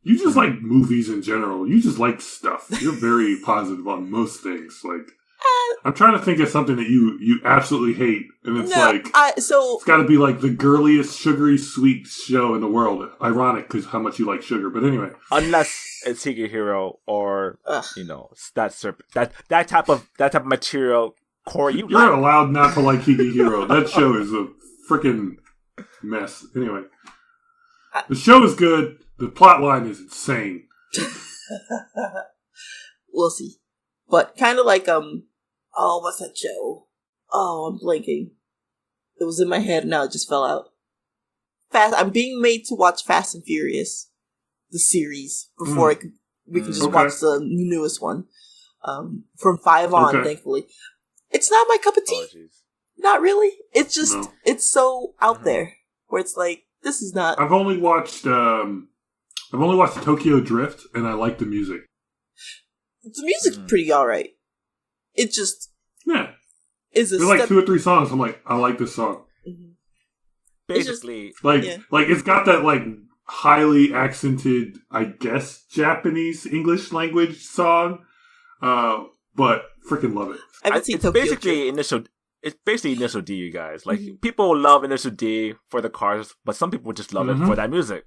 You just like movies in general. You just like stuff. You're very positive on most things. Like, I'm trying to think of something that you absolutely hate, and it's it's got to be like the girliest, sugary, sweet show in the world. Ironic, because how much you like sugar. But anyway, unless it's Higurashi or that type of material. Cori, you're allowed not to like Higurashi. That show is a freaking mess. Anyway, the show is good. The plot line is insane. We'll see, but kind of like what's that show? Oh, I'm blanking. It was in my head, now it just fell out. I'm being made to watch Fast and Furious, the series, before we can just watch the newest one. From 5 on, thankfully. It's not my cup of tea. Oh, not really. It's just, it's so out there, where it's like, this is not... I've only watched Tokyo Drift, and I like the music. The music's pretty alright. It just... Yeah. There's like 2 or 3 songs, I'm like, I like this song. Mm-hmm. Basically... It's got that, like, highly accented, I guess, Japanese English language song, but freaking love it. It's basically initial D, you guys. Like, people love initial D for the cars, but some people just love it for that music.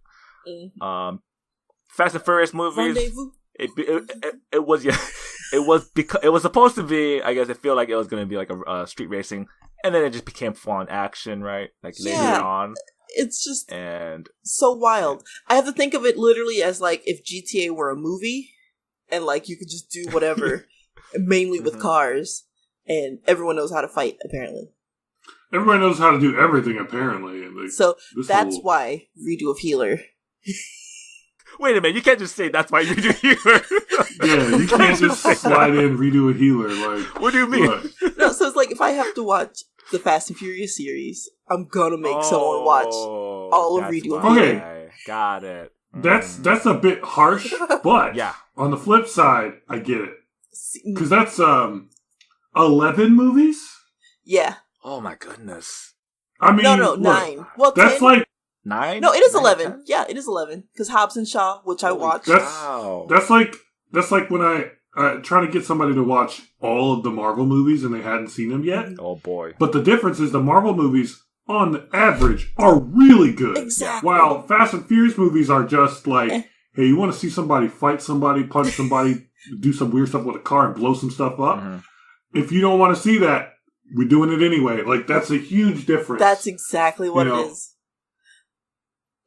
Mm-hmm. Fast and Furious movies... It was supposed to be, I guess, it felt like it was going to be like a street racing, and then it just became full-on action, right? Like later on. It's just so wild. I have to think of it literally as like if GTA were a movie, and like you could just do whatever, mainly with cars, and everyone knows how to fight, apparently. Everyone knows how to do everything, apparently. And so that's why redo of Healer. Wait a minute, you can't just say that's why you do Healer. Yeah, you can't just slide in redo a Healer. Like, what do you mean? No, so it's like if I have to watch the Fast and Furious series, I'm gonna make someone watch all of redo a Healer. Okay, got it. That's a bit harsh, but on the flip side, I get it. Because that's 11 movies? Yeah. Oh my goodness. I mean, no, 9. Well, that's 10? like 9? No, it is 11. Yeah, it is 11. Because Hobbs and Shaw, which I watched. That's like when I try to get somebody to watch all of the Marvel movies and they hadn't seen them yet. Oh boy. But the difference is the Marvel movies, on average, are really good. Exactly. While Fast and Furious movies are just like, hey, you want to see somebody fight somebody, punch somebody, do some weird stuff with a car and blow some stuff up? Mm-hmm. If you don't want to see that, we're doing it anyway. Like, that's a huge difference. That's exactly what it is.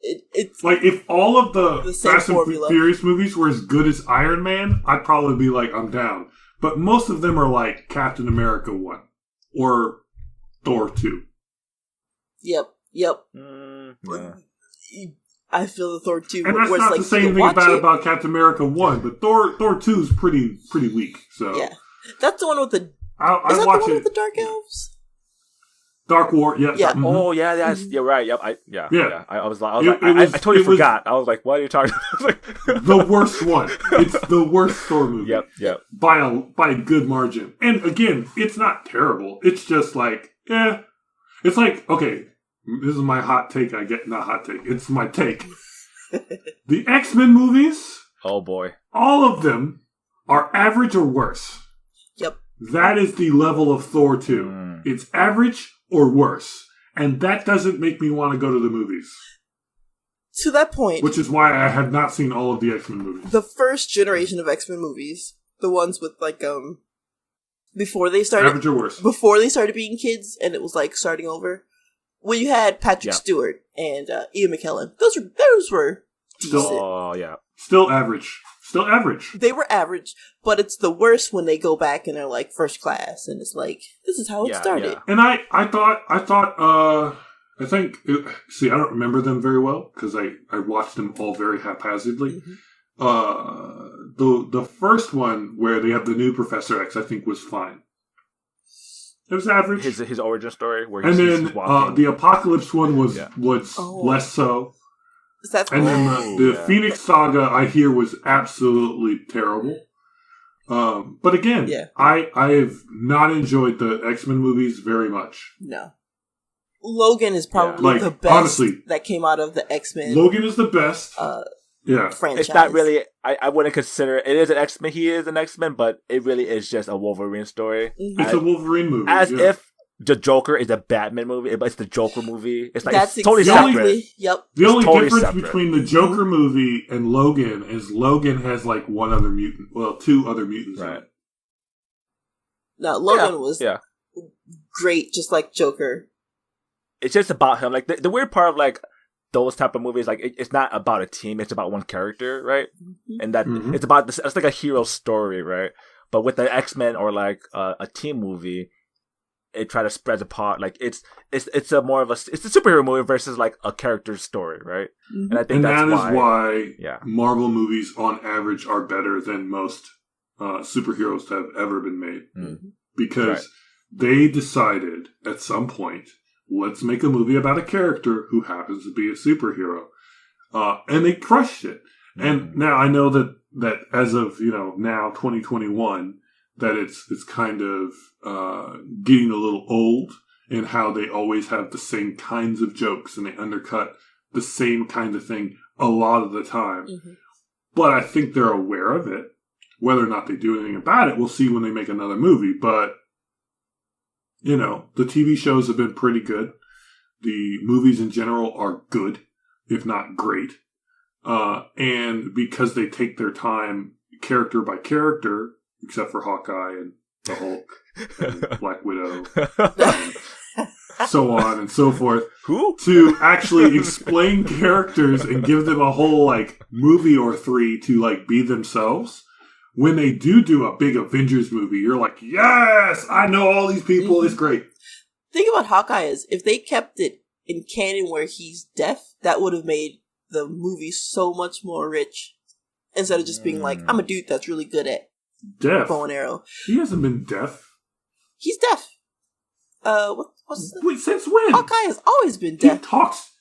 It's like if all of the Fast and Furious movies were as good as Iron Man, I'd probably be like, I'm down. But most of them are like Captain America 1 or Thor 2. Yep. Yeah. I feel the Thor 2. And that's not to say anything about Captain America 1, but Thor 2 is pretty weak. So yeah, that's the one with the. Is that the one with the Dark Elves? Dark War, yeah. Yeah. Mm-hmm. Oh, yeah, you're right. Yep. I totally forgot. I was like, what are you talking about? The worst one. It's the worst Thor movie. Yep. By a good margin. And again, it's not terrible. It's just like, It's like, okay, this is my hot take. Not hot take. It's my take. The X-Men movies. Oh boy. All of them are average or worse. Yep. That is the level of Thor 2. It's average or worse. And that doesn't make me want to go to the movies. To that point. Which is why I have not seen all of the X-Men movies. The first generation of X-Men movies, the ones with like, before they started... Average or worse. Before they started being kids and it was like starting over. Well, you had Patrick Stewart and Ian McKellen. Those were decent. Oh, yeah. Still average. Still average. They were average, but it's the worst when they go back and they're like first class, and it's like, this is how it started. Yeah. And I don't remember them very well because I watched them all very haphazardly. Mm-hmm. The first one where they have the new Professor X, I think, was fine. It was average. His origin story, where he's the Apocalypse one was less so. And then the Phoenix Saga, I hear, was absolutely terrible. But again, I have not enjoyed the X-Men movies very much. No. Logan is probably the best honestly, that came out of the X-Men. Logan is the best. Yeah. franchise. It's not really. I wouldn't consider it is an X-Men. He is an X-Men, but it really is just a Wolverine story. It's a Wolverine movie. As if the Joker is a Batman movie, but it's the Joker movie. It's like That's it's totally exactly, separate. Yep. The only totally difference separate. between the Joker movie and Logan is Logan has like one other mutant. Well, two other mutants. Right. In it. No, Logan was Yeah. great, just like Joker. It's just about him. Like the weird part of like those type of movies, like it's not about a team; it's about one character, right? Mm-hmm. And that it's about this. It's like a hero story, right? But with the X-Men or like a team movie, it try to spread apart. Like it's a more of it's a superhero movie versus like a character story, right? Mm-hmm. And I think that's why yeah. Marvel movies on average are better than most superheroes that have ever been made. Mm-hmm. Because they decided at some point, let's make a movie about a character who happens to be a superhero. And they crushed it. Mm-hmm. And now I know that as of, now 2021, that it's kind of getting a little old in how they always have the same kinds of jokes and they undercut the same kind of thing a lot of the time. Mm-hmm. But I think they're aware of it. Whether or not they do anything about it, we'll see when they make another movie. But, the TV shows have been pretty good. The movies in general are good, if not great. And because they take their time character by character, except for Hawkeye and the Hulk and Black Widow, so on and so forth, to actually explain characters and give them a whole, movie or three to, be themselves. When they do a big Avengers movie, you're like, yes, I know all these people. Mm-hmm. It's great. Thing about Hawkeye is, if they kept it in canon where he's deaf, that would have made the movie so much more rich. Instead of just being like, I'm a dude that's really good at bow and arrow. He hasn't been deaf. He's deaf. What's Wait, since when? Hawkeye has always been deaf. He talks.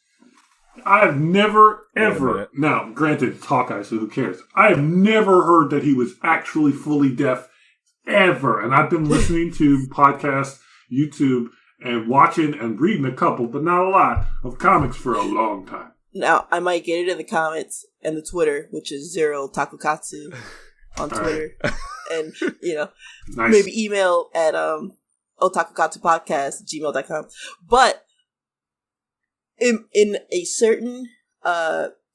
I've never, ever... Now, granted, it's Hawkeye, so who cares? I have never heard that he was actually fully deaf, ever. And I've been listening to podcasts, YouTube, and watching and reading a couple, but not a lot, of comics for a long time. Now, I might get it in the comments and the Twitter, which is Taku Katsu on Twitter. Right. And, nice. Maybe email at otakukatsupodcast@gmail.com. But... In a certain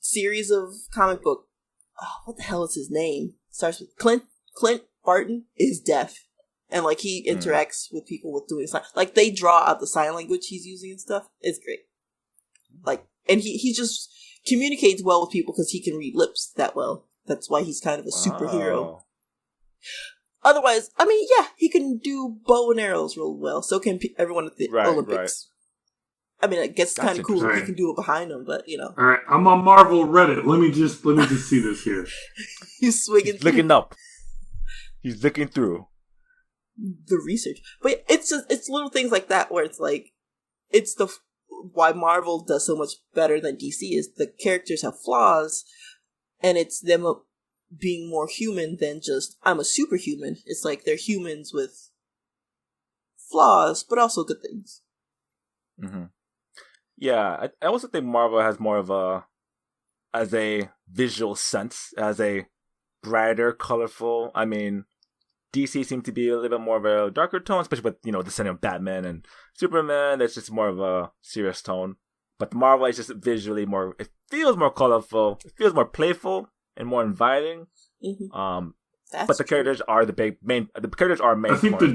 series of comic book, what the hell is his name? Starts with Clint. Clint Barton is deaf, and he interacts with people with doing sign. They draw out the sign language he's using and stuff. It's great. And he just communicates well with people because he can read lips that well. That's why he's kind of a superhero. Otherwise, he can do bow and arrows real well. So can everyone at the Olympics. Right. I guess it's kind of cool if you can do it behind him, but All right, I'm on Marvel Reddit. Let me just see this here. He's swinging. He's looking up. He's looking through the research, but it's little things like that where it's why Marvel does so much better than DC is the characters have flaws, and it's them being more human than just I'm a superhuman. It's they're humans with flaws, but also good things. Mm-hmm. Yeah, I also think Marvel has more of as a visual sense, as a brighter, colorful. DC seems to be a little bit more of a darker tone, especially with, the setting of Batman and Superman. That's just more of a serious tone. But Marvel is just visually it feels more colorful, it feels more playful and more inviting. Mm-hmm. But the characters are the characters are main. I think the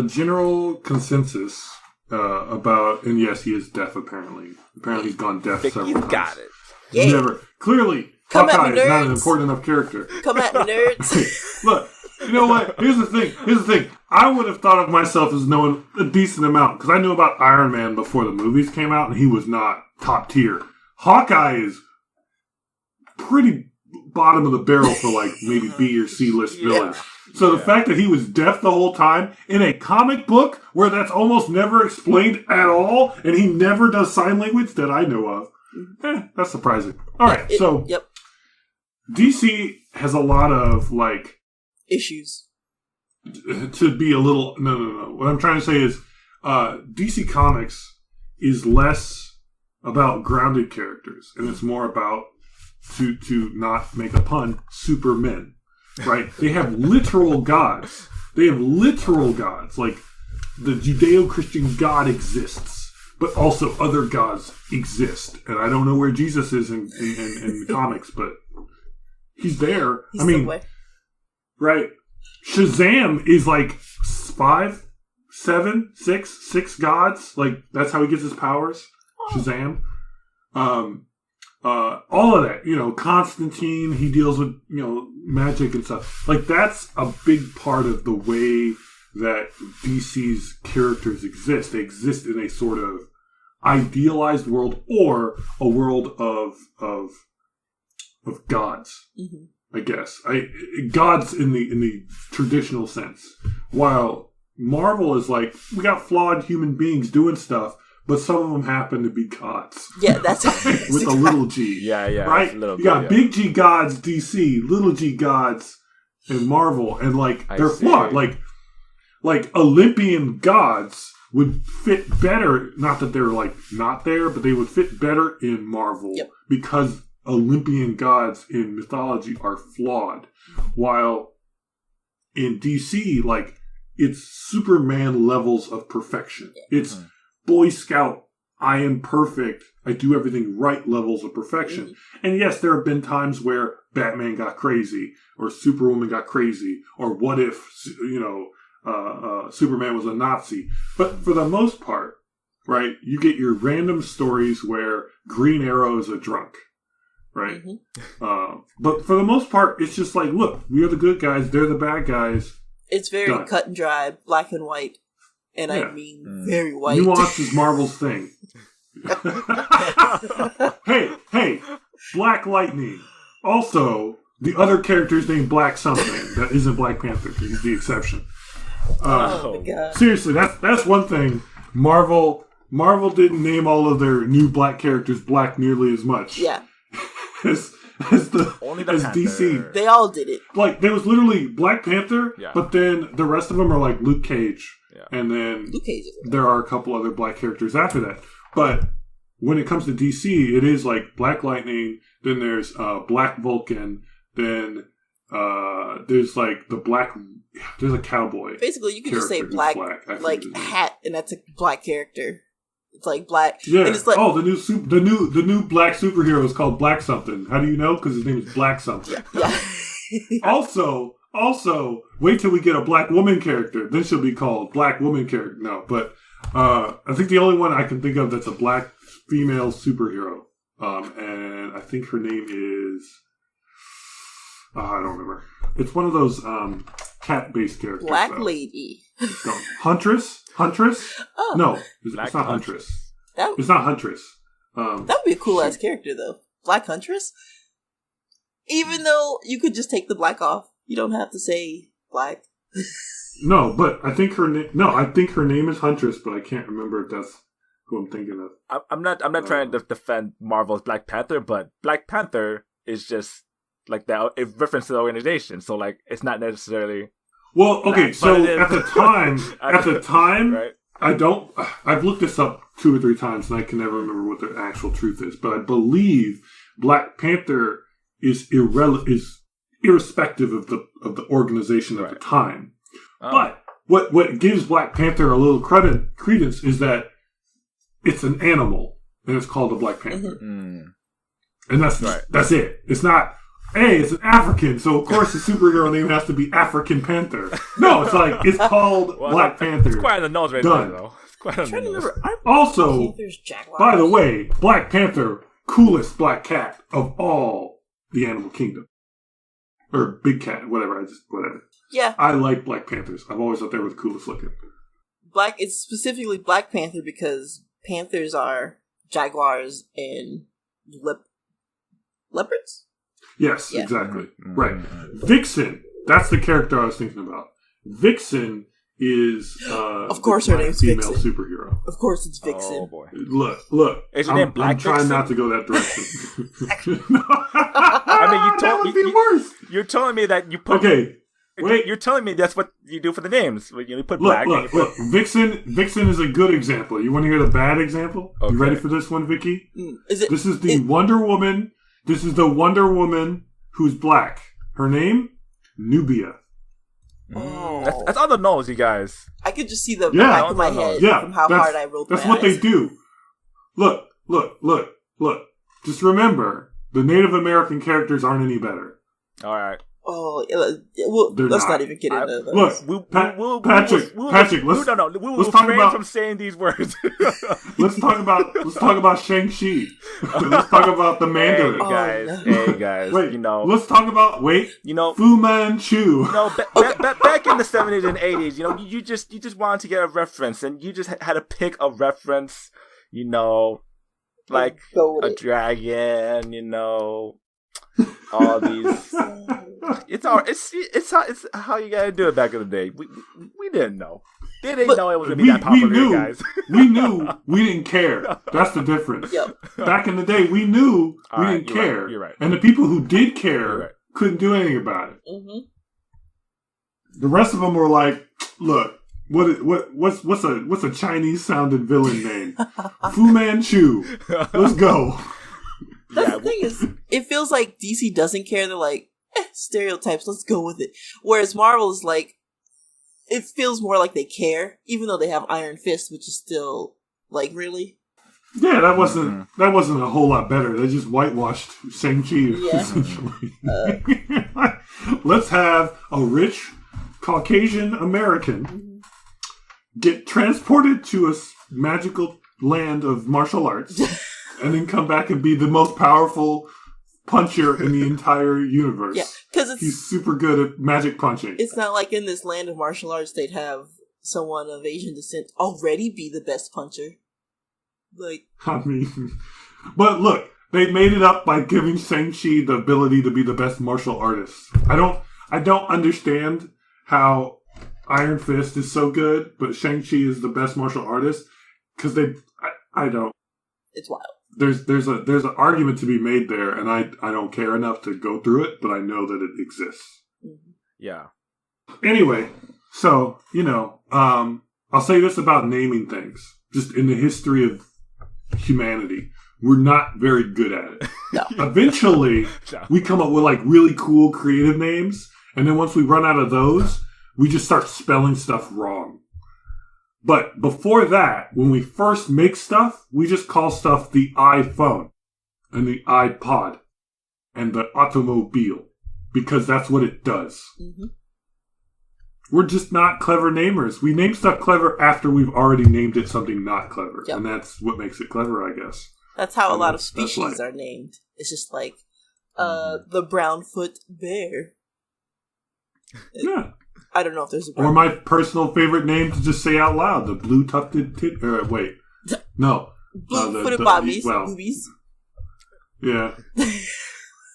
general consensus about, and yes, he is deaf apparently. Apparently he's gone deaf several times. Got it. Yeah. Clearly, Hawkeye is not an important enough character. Come at me, nerds. Look, you know what? Here's the thing. I would have thought of myself as knowing a decent amount, because I knew about Iron Man before the movies came out, and he was not top tier. Hawkeye is pretty bottom of the barrel for maybe B or C list villains. So the fact that he was deaf the whole time in a comic book where that's almost never explained at all, and he never does sign language that I know of, that's surprising. All right, so DC has a lot of issues. To be a little no. What I'm trying to say is DC Comics is less about grounded characters, and it's more about to not make a pun, supermen, right? They have literal gods. They have literal gods. Like, the Judeo-Christian God exists, but also other gods exist. And I don't know where Jesus is in the comics, but he's there. He's I mean, somewhere. right. Shazam is like 5, 7, 6 gods. Like, that's how he gets his powers. Shazam. All of that, you know, Constantine, he deals with, you know, magic and stuff. Like, that's a big part of the way that DC's characters exist. They exist in a sort of idealized world or a world of gods, I guess. Gods in the traditional sense. While Marvel is like, we got flawed human beings doing stuff, but some of them happen to be gods. Yeah, that's with a little g. Yeah, right? You got big G gods, DC, little G gods, and Marvel, and like they're flawed. Like Olympian gods would fit better. Not that they're like not there, but they would fit better in Marvel because Olympian gods in mythology are flawed, while in DC, like, it's Superman levels of perfection. It's Boy Scout, I am perfect, I do everything right levels of perfection. And yes, there have been times where Batman got crazy, or Superwoman got crazy, or what if, you know, Superman was a Nazi. But for the most part, right, you get your random stories where Green Arrow is a drunk, right? But for the most part, it's just like, look, we are the good guys, they're the bad guys. It's very cut and dry, black and white. And I mean very white. Nuance is Marvel's thing. Hey, Black Lightning. Also, the other character is named Black something. That isn't Black Panther. He's the exception. Oh my god! Seriously, that's one thing. Marvel didn't name all of their new black characters black nearly as much. Yeah. as DC. They all did it. Like, there was literally Black Panther, but then the rest of them are like Luke Cage. And then there are a couple other black characters after that. But when it comes to DC, it is like Black Lightning, then there's Black Vulcan, then there's like there's a cowboy. Basically, you can just say black like hat, and that's a black character. It's like black. Yeah. And it's like, the new black superhero is called Black something. How do you know? Because his name is Black something. Yeah. Also, wait till we get a black woman character. Then she'll be called Black Woman character. No, but I think the only one I can think of that's a black female superhero. And I think her name is... I don't remember. It's one of those cat-based characters. Black Lady. No. Huntress? Oh. No, it's not Huntress. It's not Huntress. That would be a cool-ass character, though. Black Huntress? Even though you could just take the black off. You don't have to say black. No, but I think her name is Huntress, but I can't remember if that's who I'm thinking of. I'm not trying to defend Marvel's Black Panther, but Black Panther is just like that. It references the organization, so like it's not necessarily. Well, okay, so at the time, right? I've looked this up 2 or 3 times, and I can never remember what the actual truth is. But I believe Black Panther is irrespective of the organization at the time. Oh. But what gives Black Panther a little credence is that it's an animal, and it's called a Black Panther. And that's it. It's not, hey, it's an African, so of course the superhero name has to be African Panther. No, it's like, it's called Black Panther. It's quite on the nose right there, though. It's quite on the nose. Also, by the way, Black Panther, coolest black cat of all the animal kingdom. Or big cat, whatever. Yeah. I like Black Panthers. I've always thought they were the coolest looking. It's specifically Black Panther because panthers are jaguars and leopards? Yes, exactly. Right. Vixen, that's the character I was thinking about. Vixen is of course her name's female Vixen. Superhero. Of course it's Vixen. Oh boy. Look. Is your name Black I'm trying Vixen? not to go that direction. I mean, that would be worse. You're telling me that you put. Okay. Wait. You're telling me that's what you do for the names. You put Look, black. Vixen is a good example. You want to hear the bad example? Okay. You ready for this one, Vicky? This is the Wonder Woman This is the Wonder Woman who's black. Her name? Nubia. That's on the nose, you guys. I could just see the back of my head from how hard I rolled my eyes. That's what they do. Look. Just remember, the Native American characters aren't any better. All right. Oh, let's not even get into those. Look, Patrick, let's talk about from saying these words. let's talk about Shang-Chi. Let's talk about the Mandarin. Hey guys. Wait, let's talk about Fu Manchu. Back in the 70s and 80s, you just wanted to get a reference, and you just had to pick a reference, like a dragon, all these. It's how you gotta do it back in the day. We didn't know. They didn't know it was gonna be that popular, guys. We knew. We didn't care. That's the difference. Yep. Back in the day, we knew. We didn't care. Right, you're right. And the people who did care couldn't do anything about it. Mm-hmm. The rest of them were like, "Look, what's a Chinese sounding villain name? Fu Manchu. Let's go." That's the thing is, it feels like DC doesn't care. They're like, stereotypes, let's go with it. Whereas Marvel is like, it feels more like they care, even though they have Iron Fist, which is still, like, really? Yeah, that wasn't a whole lot better. They just whitewashed Shang-Chi, essentially. Let's have a rich Caucasian American get transported to a magical land of martial arts and then come back and be the most powerful puncher in the entire universe. Yeah, because he's super good at magic punching. It's not like in this land of martial arts they'd have someone of Asian descent already be the best puncher. But look, they made it up by giving Shang-Chi the ability to be the best martial artist. I don't understand how Iron Fist is so good, but Shang-Chi is the best martial artist because I don't. It's wild. There's an argument to be made there, and I don't care enough to go through it, but I know that it exists. Yeah. Anyway, so I'll say this about naming things. Just in the history of humanity, we're not very good at it. No. Eventually, we come up with like really cool creative names, and then once we run out of those, we just start spelling stuff wrong. But before that, when we first make stuff, we just call stuff the iPhone and the iPod and the automobile because that's what it does. Mm-hmm. We're just not clever namers. We name stuff clever after we've already named it something not clever. Yep. And that's what makes it clever, I guess. That's how a lot of species are named. It's just like the brownfoot bear. Yeah. I don't know if there's a or my personal favorite name to just say out loud, the blue tufted blue-footed bobbies, boobies. Yeah.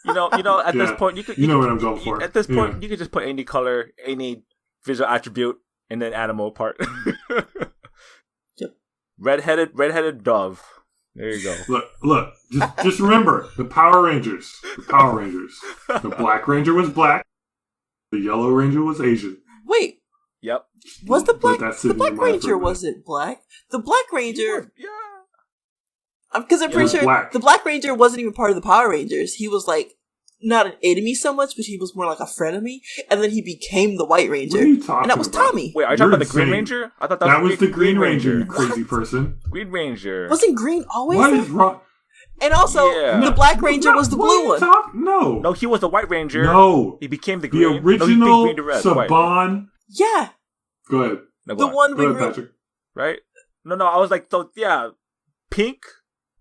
At this point, you know what I'm going for. At this point, you could just put any color, any visual attribute in an animal part. Yep. Redheaded dove. There you go. Look. Just remember the Power Rangers. The Black Ranger was black. The Yellow Ranger was Asian. Wait. Yep. Was the Black Ranger wasn't black? The Black Ranger... Yeah. Because I'm pretty sure the Black Ranger wasn't even part of the Power Rangers. He was like, not an enemy so much, but he was more like a frenemy. And then he became the White Ranger. What are you talking and that was about? Tommy. Wait, are you talking about the Green Ranger? I thought that was the Green Ranger, you crazy person. Green Ranger. Wasn't Green always What there? is wrong? And also, the Black Ranger was the blue one. No, he was the White Ranger. No, he became the Green. The original green to red, Saban. Yeah. Go ahead. The one we grew. Patrick. Right? No. I was like, pink.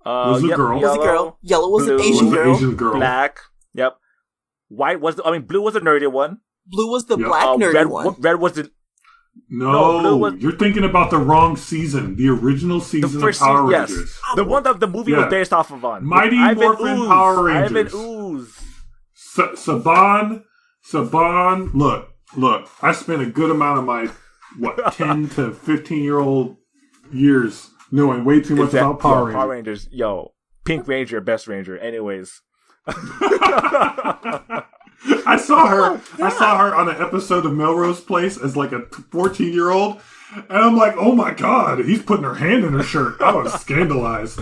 Was a girl. Was a girl. Yellow was an Asian girl. Black. Yep. White was blue was the nerdy one. Blue was the black nerdy one. Red was the. No, you're thinking about the wrong season. The original season of Power Rangers. Yes. The one that the movie was based off of on. Mighty Morphin Power Rangers. Ivan Ooze. Saban. Look. I spent a good amount of my 10 to 15-year-old years knowing way too much about Power Rangers. Power Rangers. Yo, Pink Ranger, best Ranger. Anyways. I saw her on an episode of Melrose Place as like a 14-year-old, and I'm like, oh my god, he's putting her hand in her shirt. I was scandalized.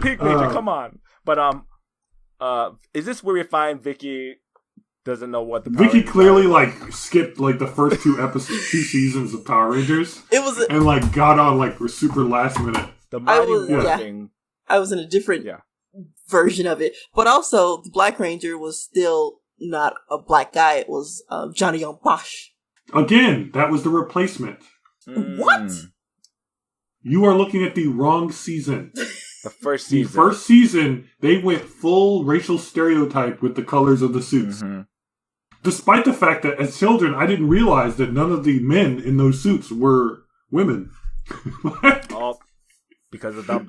Pink Ranger, come on. But Is this where we find Vicky doesn't know what the Power Vicky Rangers clearly are? like skipped like the first two seasons of Power Rangers. It was and like got on like super last minute. The Mighty I was in a different version of it, but also the Black Ranger was still not a black guy. It was Johnny Young Bosch. Again, that was the replacement. What? You are looking at the wrong season. The first season. The first season, they went full racial stereotype with the colors of the suits. Mm-hmm. Despite the fact that as children, I didn't realize that none of the men in those suits were women. Because of them.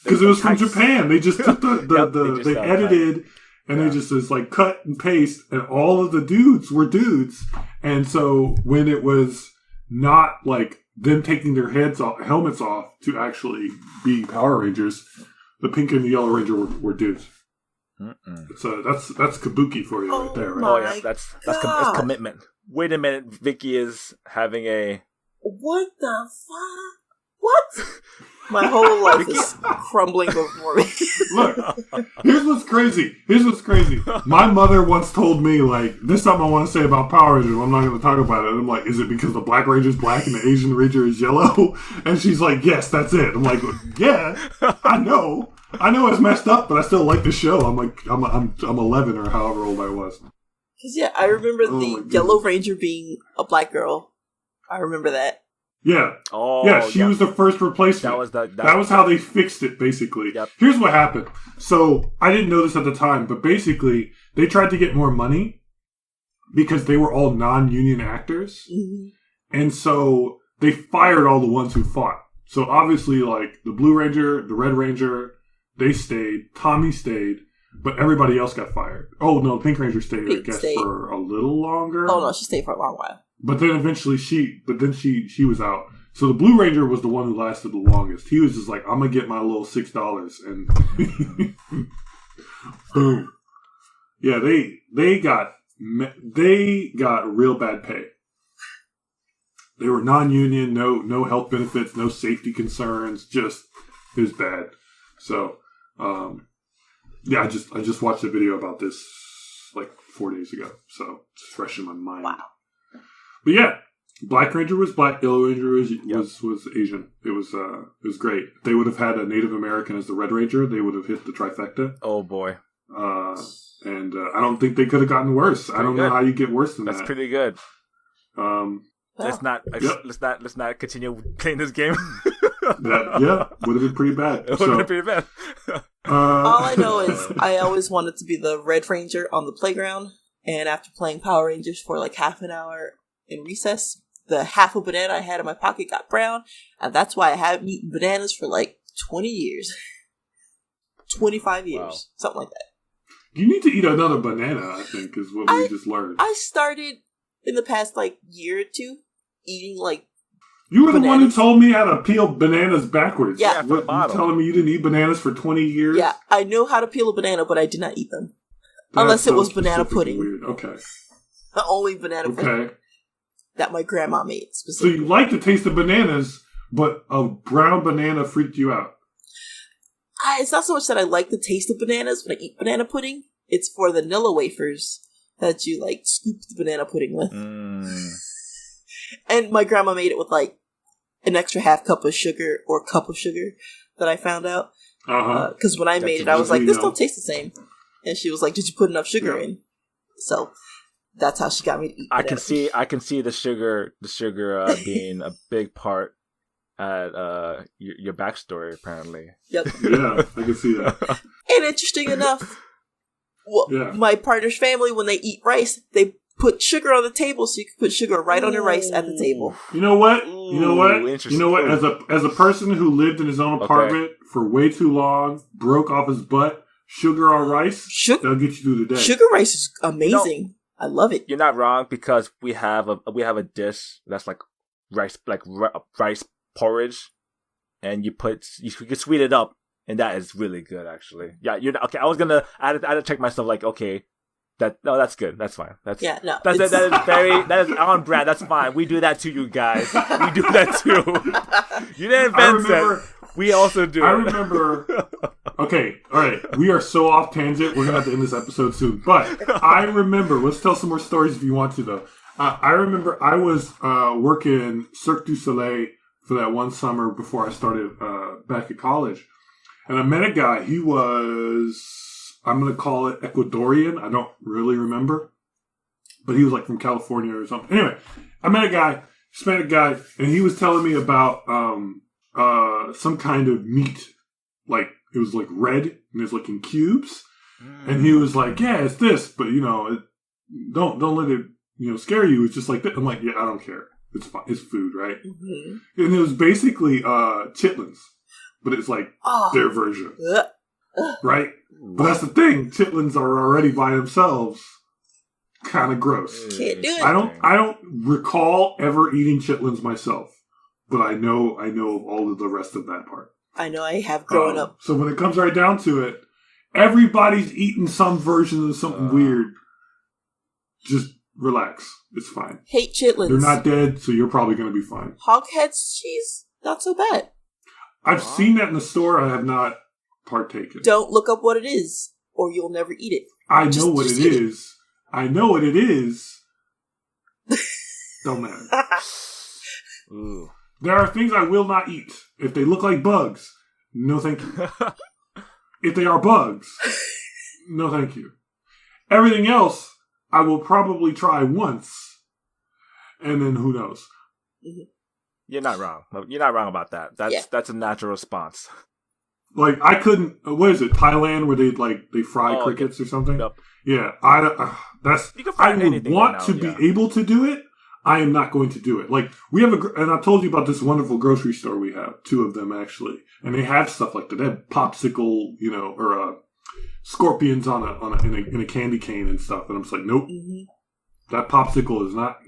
Because it was from Japan. They just took they edited and they just like cut and paste, and all of the dudes were dudes. And so when it was not like them taking their helmets off to actually be Power Rangers, the Pink and the Yellow Ranger were dudes. So that's kabuki for you right there, right? Oh yeah, that's commitment. Wait a minute, Vicky is having a... What the fuck? What? My whole life is crumbling before me. Look, here's what's crazy. My mother once told me, like, this is something I want to say about Power Rangers. I'm not going to talk about it. I'm like, is it because the Black Ranger's black and the Asian Ranger is yellow? And she's like, yes, that's it. I'm like, yeah, I know it's messed up, but I still like the show. I'm like, I'm 11 or however old I was. Because yeah, I remember the Yellow Ranger being a black girl. I remember that. Yeah. She was the first replacement. That was how they fixed it, basically. Yep. Here's what happened. So, I didn't know this at the time, but basically, they tried to get more money because they were all non-union actors. Mm-hmm. And so, they fired all the ones who fought. So, obviously, like, the Blue Ranger, the Red Ranger, they stayed. Tommy stayed. But everybody else got fired. Oh, no, Pink Ranger stayed, for a little longer. Oh, no, she stayed for a long while. But then eventually she was out. So the Blue Ranger was the one who lasted the longest. He was just like, I'm going to get my little $6 and boom. Yeah, they got real bad pay. They were non-union, no health benefits, no safety concerns, just it was bad. So, yeah, I just watched a video about this like 4 days ago. So it's fresh in my mind. Wow. But yeah, Black Ranger was black, Yellow Ranger was Asian. It was great. If they would have had a Native American as the Red Ranger, they would have hit the trifecta. Oh boy. And I don't think they could have gotten worse. I don't know how you get worse than that. That's pretty good. Let's not continue playing this game. Would have been pretty bad. It would have been pretty bad. All I know is I always wanted to be the Red Ranger on the playground, and after playing Power Rangers for like half an hour in recess, the half a banana I had in my pocket got brown, and that's why I haven't eaten bananas for like 20 years. 25 years. Wow. Something like that. You need to eat another banana, I think, is what we just learned. I started in the past like year or two eating like You were the one who told me how to peel bananas backwards. Yeah. What, you telling me you didn't eat bananas for 20 years? Yeah, I know how to peel a banana, but I did not eat them. Unless it was banana pudding. Weird. Okay. The only banana pudding that my grandma made specifically. So you like the taste of bananas, but a brown banana freaked you out. It's not so much that I like the taste of bananas when I eat banana pudding. It's for the vanilla wafers that you like scoop the banana pudding with. And my grandma made it with like an extra half cup of sugar or cup of sugar that I found out. Because when I made it, I was like, this don't taste the same. And she was like, did you put enough sugar in? So that's how she got me to eat banana. I can see the sugar being a big part at your backstory, apparently. Yep. Yeah, I can see that. And interesting enough, my partner's family, when they eat rice, they put sugar on the table so you can put sugar right on your rice at the table. You know what? As a person who lived in his own apartment for way too long, broke off his butt, sugar on rice, that'll get you through the day. Sugar rice is amazing. I love it. You're not wrong, because we have a dish that's like rice, rice porridge, and you can sweeten it up, and that is really good, actually. Yeah, you're not, okay. I had to check myself, like, okay, that's good. That's fine. That is on brand. That's fine. We do that to you guys. We do that too. You didn't invent it. We also do. I remember Okay, all right. We are so off tangent. We're gonna have to end this episode soon. But I remember. Let's tell some more stories if you want to, though. I remember I was working Cirque du Soleil for that one summer before I started back at college, and I met a guy. He was, I'm gonna call it Ecuadorian. I don't really remember, but he was like from California or something. Anyway, I met a guy, Hispanic guy, and he was telling me about some kind of meat, like it was like red and it's like in cubes, and he was like, "Yeah, it's this, but don't let it scare you. It's just like that." I'm like, "Yeah, I don't care. It's fine. It's food, right?" Mm-hmm. And it was basically chitlins, but it's like their version, right? But that's the thing. Chitlins are already by themselves kind of gross. Can't do it. I don't recall ever eating chitlins myself, but I know of all of the rest of that part. I know I have growing up. So when it comes right down to it, everybody's eating some version of something weird. Just relax. It's fine. Hate chitlins. They're not dead, so you're probably going to be fine. Hoghead's cheese, not so bad. I've seen that in the store. I have not partaken. Don't look up what it is, or you'll never eat it. I know what it is. I know what it is. Don't matter. Ooh. There are things I will not eat. If they look like bugs, no thank you. If they are bugs, no thank you. Everything else, I will probably try once, and then who knows? You're not wrong. You're not wrong about that. That's a natural response. Like, I couldn't. What is it? Thailand, where they fry crickets or something? Yep. Yeah, I would want to be able to do it. I am not going to do it. Like, we have and I told you about this wonderful grocery store we have, 2 of them actually, and they have stuff like that. They have popsicle, or scorpions in a candy cane and stuff. And I'm just like, nope, that popsicle is not.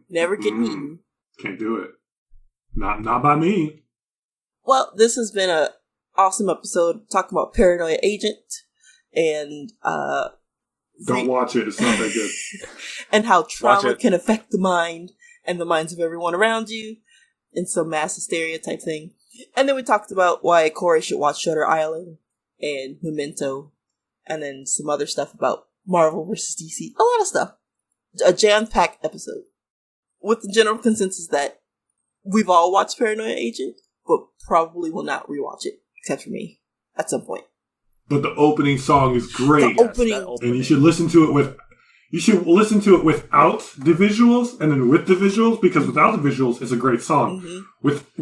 Never getting eaten. Can't do it. Not by me. Well, this has been a awesome episode talking about Paranoia Agent and don't watch it. It's not that good. And how trauma can affect the mind and the minds of everyone around you in some mass hysteria type thing. And then we talked about why Cori should watch Shutter Island and Memento, and then some other stuff about Marvel versus DC. A lot of stuff. A jam-packed episode. With the general consensus that we've all watched Paranoia Agent, but probably will not rewatch it, except for me, at some point. But the opening song is great. The opening. And you should listen to it without the visuals, and then with the visuals, because without the visuals, it's a great song. Mm-hmm.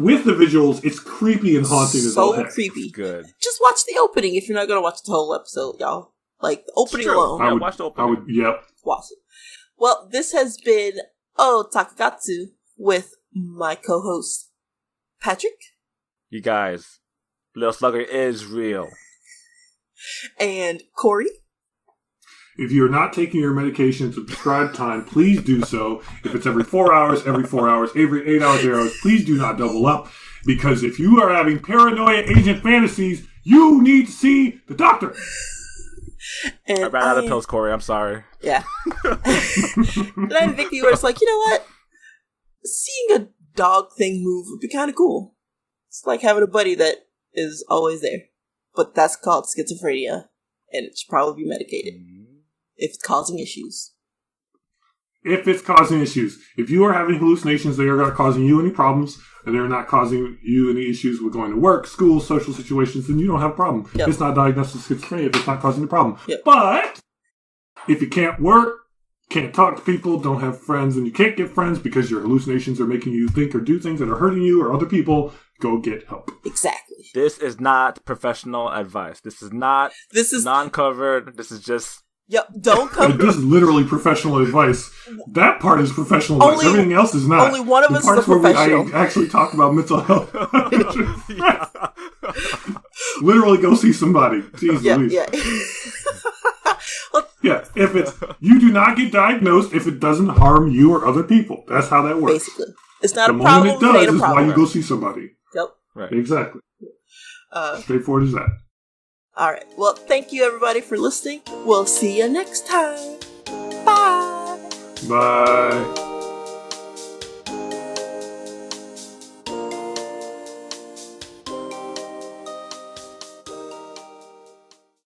With the visuals, it's creepy and haunting as all heck. So creepy. Good. Just watch the opening if you're not going to watch the whole episode, y'all. Like, the opening alone. Watch the opening. Yep. Watch it. Well, this has been Taku Katsu with my co-host, Patrick. You guys, Little Slugger is real. And Cori. If you're not taking your medication at the prescribed time, please do so. If it's every 4 hours, every 8 hours, 8 hours, please do not double up. Because if you are having paranoia agent fantasies, you need to see the doctor. And I ran out of pills, Cori. I'm sorry. Yeah. And I'm Vicky, where it's like, you know what? Seeing a dog thing move would be kind of cool. It's like having a buddy that is always there. But that's called schizophrenia, and it should probably be medicated if it's causing issues. If it's causing issues. If you are having hallucinations that are not causing you any problems, and they're not causing you any issues with going to work, school, social situations, then you don't have a problem. Yep. It's not diagnosed with schizophrenia if it's not causing the problem. Yep. But if you can't work, can't talk to people, don't have friends, and you can't get friends because your hallucinations are making you think or do things that are hurting you or other people, go get help. Exactly. This is not professional advice. This is non-covered. This is just... Yep, don't come... This is literally professional advice. That part is professional advice. Everything else is not. Only one of us is a professional. Where I actually talk about mental health. Literally go see somebody. Jeez Louise. Yeah, if it's... You do not get diagnosed if it doesn't harm you or other people. That's how that works. Basically. It's not a problem. The moment it does is why you go see somebody. Yep. Right. Exactly. Straightforward as that. All right. Well, thank you everybody for listening. We'll see you next time. Bye. Bye.